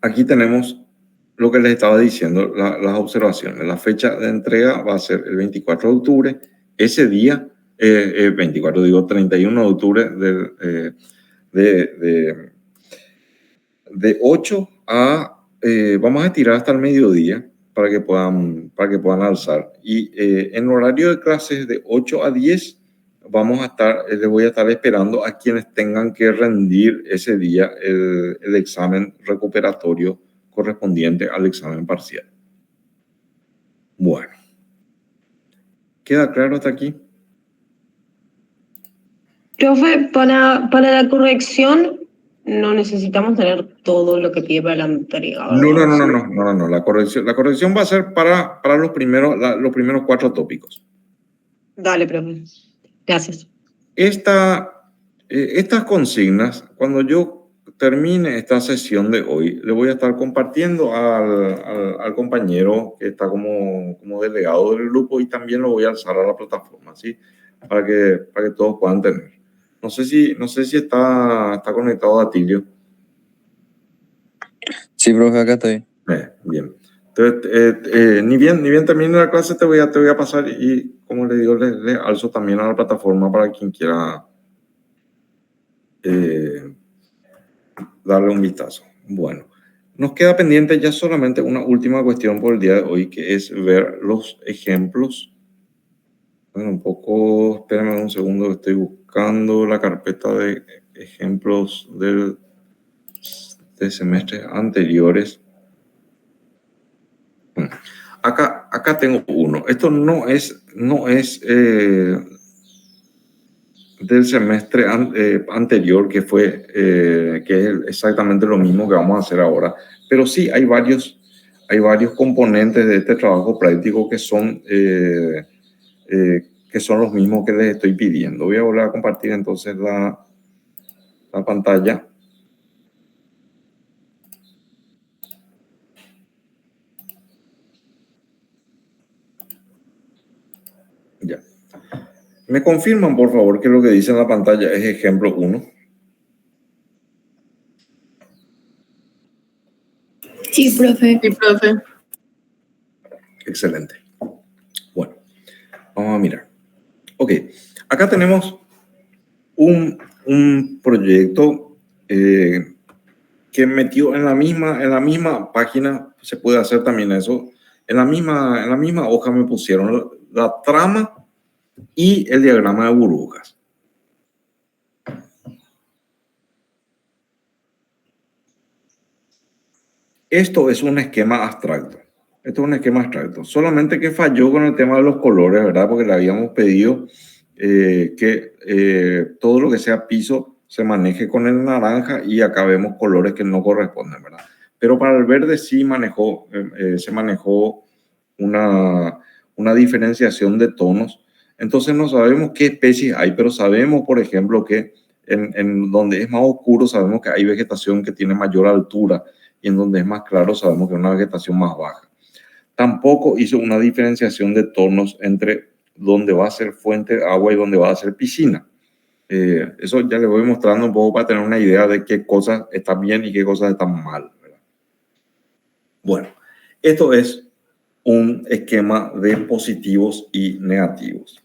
aquí tenemos lo que les estaba diciendo, las observaciones. La fecha de entrega va a ser el 24 de octubre. Ese día, 31 de octubre de 8 a, vamos a estirar hasta el mediodía para que puedan alzar. Y en horario de clases de 8 a 10 les voy a estar esperando a quienes tengan que rendir ese día el examen recuperatorio correspondiente al examen parcial. Bueno, ¿queda claro hasta aquí? Profe, para la corrección no necesitamos tener todo lo que pide para la entrega, ¿verdad? No. La corrección va a ser para los primeros 4 tópicos. Dale, profe. Gracias. Estas consignas, cuando yo termine esta sesión de hoy, le voy a estar compartiendo al compañero que está como delegado del grupo y también lo voy a alzar a la plataforma, ¿sí? Para que todos puedan tener. No sé si está conectado a Tilio. Sí, profe, acá estoy. Bien. Entonces, ni bien termine la clase, te voy a pasar y, como le digo, le alzo también a la plataforma para quien quiera darle un vistazo. Bueno, nos queda pendiente ya solamente una última cuestión por el día de hoy, que es ver los ejemplos. Bueno, espérenme un segundo que estoy buscando la carpeta de ejemplos de semestres anteriores. Acá tengo uno. Esto no es del semestre anterior, que es exactamente lo mismo que vamos a hacer ahora, pero sí hay varios componentes de este trabajo práctico que son los mismos que les estoy pidiendo. Voy a volver a compartir entonces la pantalla. Ya. ¿Me confirman, por favor, que lo que dice en la pantalla es ejemplo 1? Sí, profe. Sí, profe. Excelente. Bueno, vamos a mirar. Ok, acá tenemos un proyecto que metió en la misma página, se puede hacer también eso. En la misma hoja me pusieron la trama y el diagrama de burbujas. Esto es un esquema abstracto. Solamente que falló con el tema de los colores, ¿verdad? Porque le habíamos pedido que todo lo que sea piso se maneje con el naranja y acá vemos colores que no corresponden, ¿verdad? Pero para el verde sí se manejó una diferenciación de tonos. Entonces no sabemos qué especies hay, pero sabemos, por ejemplo, que en donde es más oscuro sabemos que hay vegetación que tiene mayor altura y en donde es más claro sabemos que es una vegetación más baja. Tampoco hizo una diferenciación de tonos entre donde va a ser fuente de agua y donde va a ser piscina. Eso ya les voy mostrando un poco para tener una idea de qué cosas están bien y qué cosas están mal, ¿verdad? Bueno, esto es un esquema de positivos y negativos.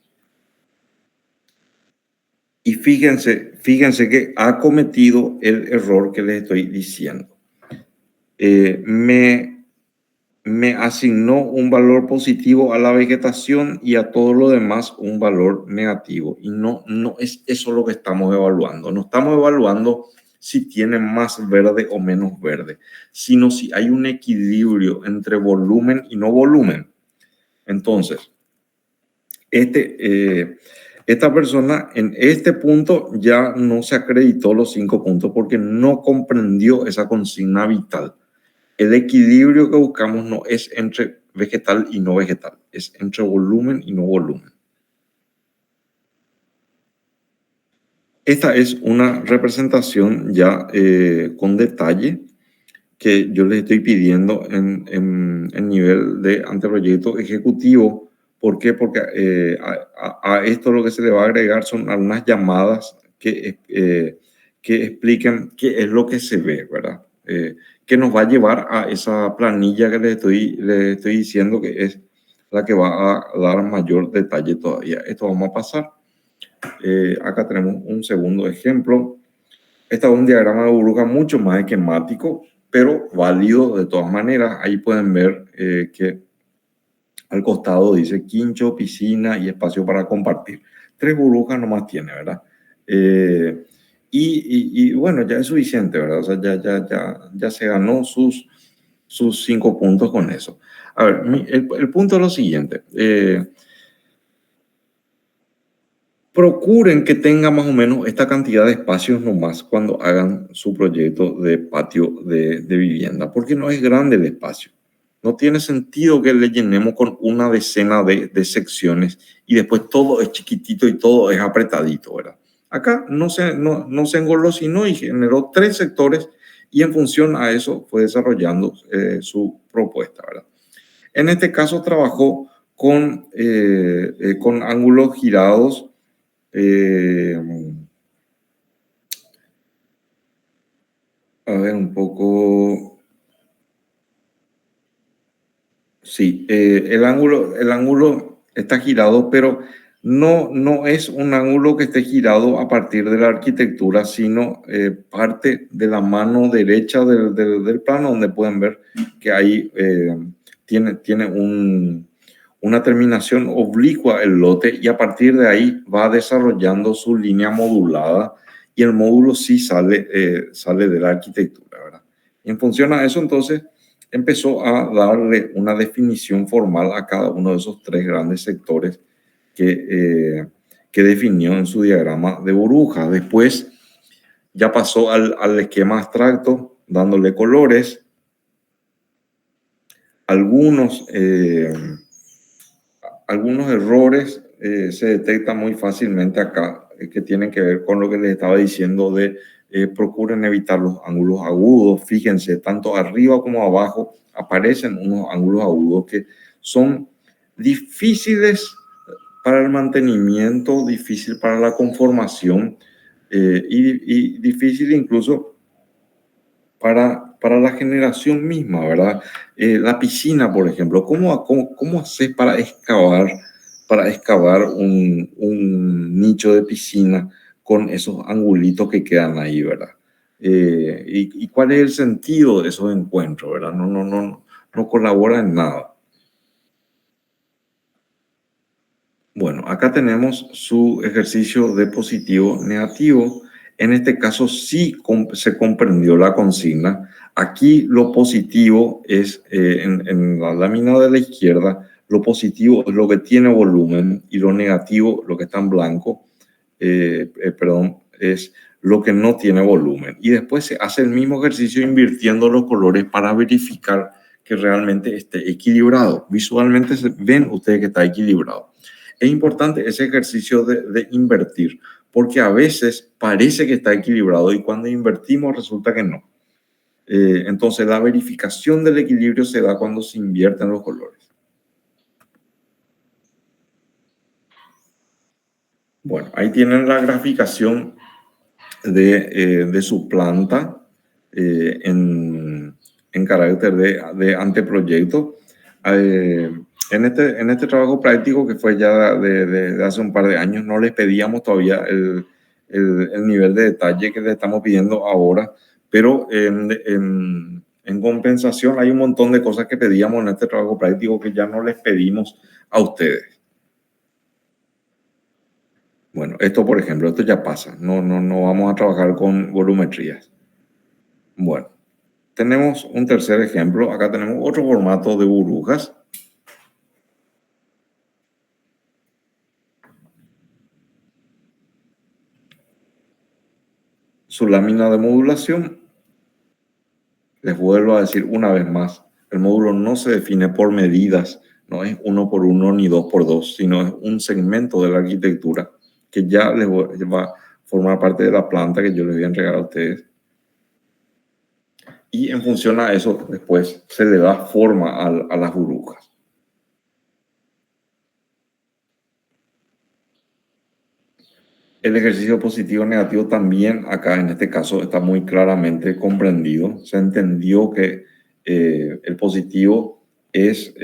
Y fíjense que ha cometido el error que les estoy diciendo. Me asignó un valor positivo a la vegetación y a todo lo demás un valor negativo. Y no es eso lo que estamos evaluando. No estamos evaluando si tiene más verde o menos verde, sino si hay un equilibrio entre volumen y no volumen. Entonces, esta persona en este punto ya no se acreditó los 5 puntos porque no comprendió esa consigna vital. El equilibrio que buscamos no es entre vegetal y no vegetal, es entre volumen y no volumen. Esta es una representación ya con detalle que yo les estoy pidiendo en nivel de anteproyecto ejecutivo. ¿Por qué? Porque a esto lo que se le va a agregar son algunas llamadas que expliquen qué es lo que se ve, ¿verdad? Que nos va a llevar a esa planilla que les estoy diciendo que es la que va a dar mayor detalle todavía. Esto vamos a pasar. Acá tenemos un segundo ejemplo. Este es un diagrama de burbuja mucho más esquemático, pero válido de todas maneras. Ahí pueden ver que al costado dice quincho, piscina y espacio para compartir. 3 burbujas nomás tiene, ¿verdad? Y bueno, ya es suficiente, ¿verdad? O sea, ya se ganó sus 5 puntos con eso. A ver, el punto es lo siguiente. Procuren que tenga más o menos esta cantidad de espacios nomás cuando hagan su proyecto de patio de vivienda, porque no es grande el espacio. No tiene sentido que le llenemos con una decena de secciones y después todo es chiquitito y todo es apretadito, ¿verdad? Acá no se engolosinó y generó 3 sectores y en función a eso fue desarrollando su propuesta, ¿verdad? En este caso trabajó con ángulos girados. A ver un poco. Sí, el ángulo está girado, pero no es un ángulo que esté girado a partir de la arquitectura, sino parte de la mano derecha del plano, donde pueden ver que ahí tiene una terminación oblicua el lote y a partir de ahí va desarrollando su línea modulada y el módulo sí sale de la arquitectura, ¿verdad? Y en función a eso, entonces, empezó a darle una definición formal a cada uno de esos 3 grandes sectores que definió en su diagrama de burbuja. Después ya pasó al esquema abstracto, dándole colores. Algunos errores se detectan muy fácilmente acá, que tienen que ver con lo que les estaba diciendo de procuren evitar los ángulos agudos. Fíjense, tanto arriba como abajo aparecen unos ángulos agudos que son difíciles para el mantenimiento, difícil para la conformación y difícil incluso para la generación misma, ¿verdad? La piscina, por ejemplo, ¿cómo haces para excavar un nicho de piscina con esos angulitos que quedan ahí, ¿verdad? Y cuál es el sentido de esos encuentros, ¿verdad? No colabora en nada. Bueno, acá tenemos su ejercicio de positivo-negativo. En este caso sí se comprendió la consigna. Aquí lo positivo es, en la lámina de la izquierda, lo positivo es lo que tiene volumen y lo negativo, lo que está en blanco, es lo que no tiene volumen. Y después se hace el mismo ejercicio invirtiendo los colores para verificar que realmente esté equilibrado. Visualmente ven ustedes que está equilibrado. Es importante ese ejercicio de invertir, porque a veces parece que está equilibrado y cuando invertimos resulta que no. Entonces la verificación del equilibrio se da cuando se invierten los colores. Bueno, ahí tienen la graficación de su planta en carácter de anteproyecto. En este trabajo práctico que fue ya de hace un par de años, no les pedíamos todavía el nivel de detalle que le estamos pidiendo ahora, pero en compensación hay un montón de cosas que pedíamos en este trabajo práctico que ya no les pedimos a ustedes. Bueno, esto por ejemplo, esto ya pasa, no vamos a trabajar con volumetrías. Bueno, tenemos un tercer ejemplo, acá tenemos otro formato de burbujas. Su lámina de modulación, les vuelvo a decir una vez más, el módulo no se define por medidas, no es 1 por 1 ni 2 por 2, sino es un segmento de la arquitectura que ya les va forma parte de la planta que yo les voy a entregar a ustedes. Y en función a eso, después se le da forma a las burbujas. El ejercicio positivo negativo también acá en este caso está muy claramente comprendido. Se entendió que el positivo es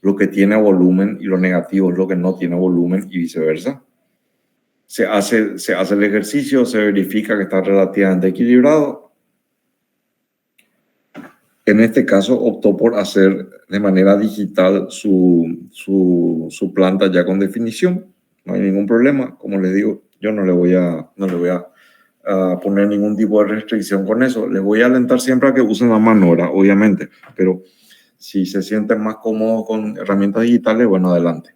lo que tiene volumen y lo negativo es lo que no tiene volumen y viceversa. Se hace el ejercicio, se verifica que está relativamente equilibrado. En este caso optó por hacer de manera digital su planta ya con definición. No hay ningún problema. Como les digo, yo no le voy a poner ningún tipo de restricción con eso. Les voy a alentar siempre a que usen la manora, obviamente. Pero si se sienten más cómodos con herramientas digitales, bueno, adelante.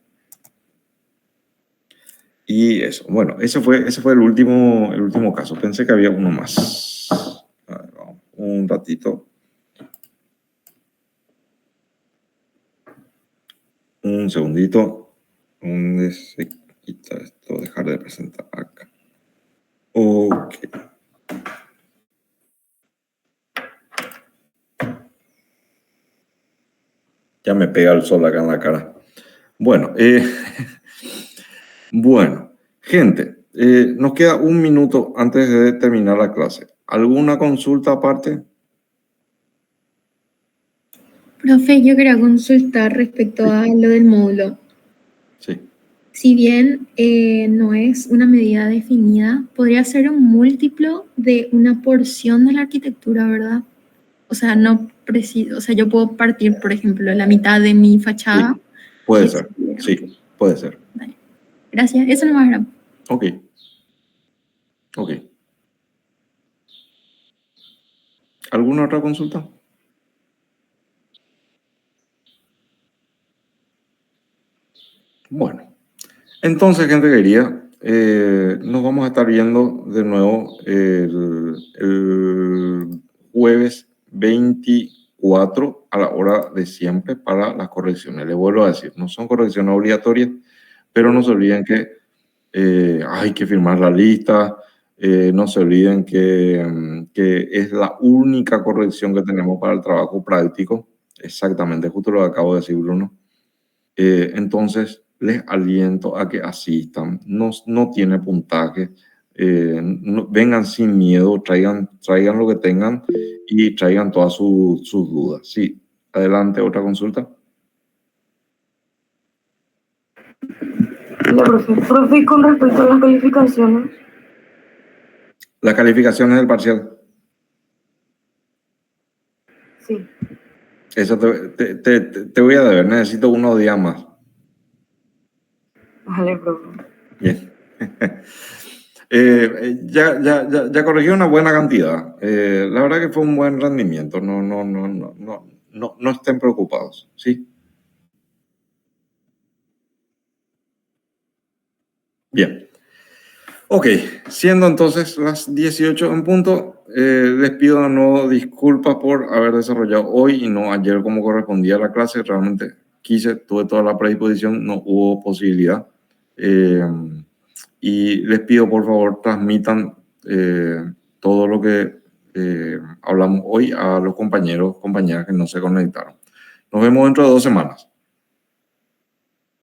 Y eso, bueno, ese fue el último caso. Pensé que había uno más. A ver, vamos, un ratito. Un segundito. ¿Dónde se quita esto? Dejar de presentar acá. Ok. Ya me pega el sol acá en la cara. Bueno, bueno, gente, nos queda un minuto antes de terminar la clase. ¿Alguna consulta aparte? Profe, yo quería consultar respecto a lo del módulo. Sí. Si bien no es una medida definida, podría ser un múltiplo de una porción de la arquitectura, ¿verdad? O sea, no preciso. O sea, yo puedo partir, por ejemplo, la mitad de mi fachada. Sí, puede ser. Sí, puede ser. Vale. Gracias. Eso nomás era. Ok. Ok. ¿Alguna otra consulta? Bueno, entonces, gente querida, nos vamos a estar viendo de nuevo el jueves 24 a la hora de siempre para las correcciones. Les vuelvo a decir, no son correcciones obligatorias, pero no se olviden que hay que firmar la lista. No se olviden que es la única corrección que tenemos para el trabajo práctico. Exactamente, justo lo que acabo de decir, Bruno. Entonces, les aliento a que asistan. No tiene puntaje. Vengan sin miedo, traigan lo que tengan y traigan todas sus dudas. Sí, adelante, otra consulta. Hola, profe, con respecto a las calificaciones. Las calificaciones del parcial. Sí. Eso te voy a deber, necesito unos días más. Vale, profe. Bien. Ya corregí una buena cantidad. La verdad que fue un buen rendimiento. No estén preocupados, ¿sí? Bien. Ok, siendo entonces las 18 en punto, les pido de nuevo disculpas por haber desarrollado hoy y no ayer como correspondía a la clase. Realmente tuve toda la predisposición, no hubo posibilidad. Y les pido por favor transmitan todo lo que hablamos hoy a los compañeros, compañeras que no se conectaron. Nos vemos dentro de 2 semanas.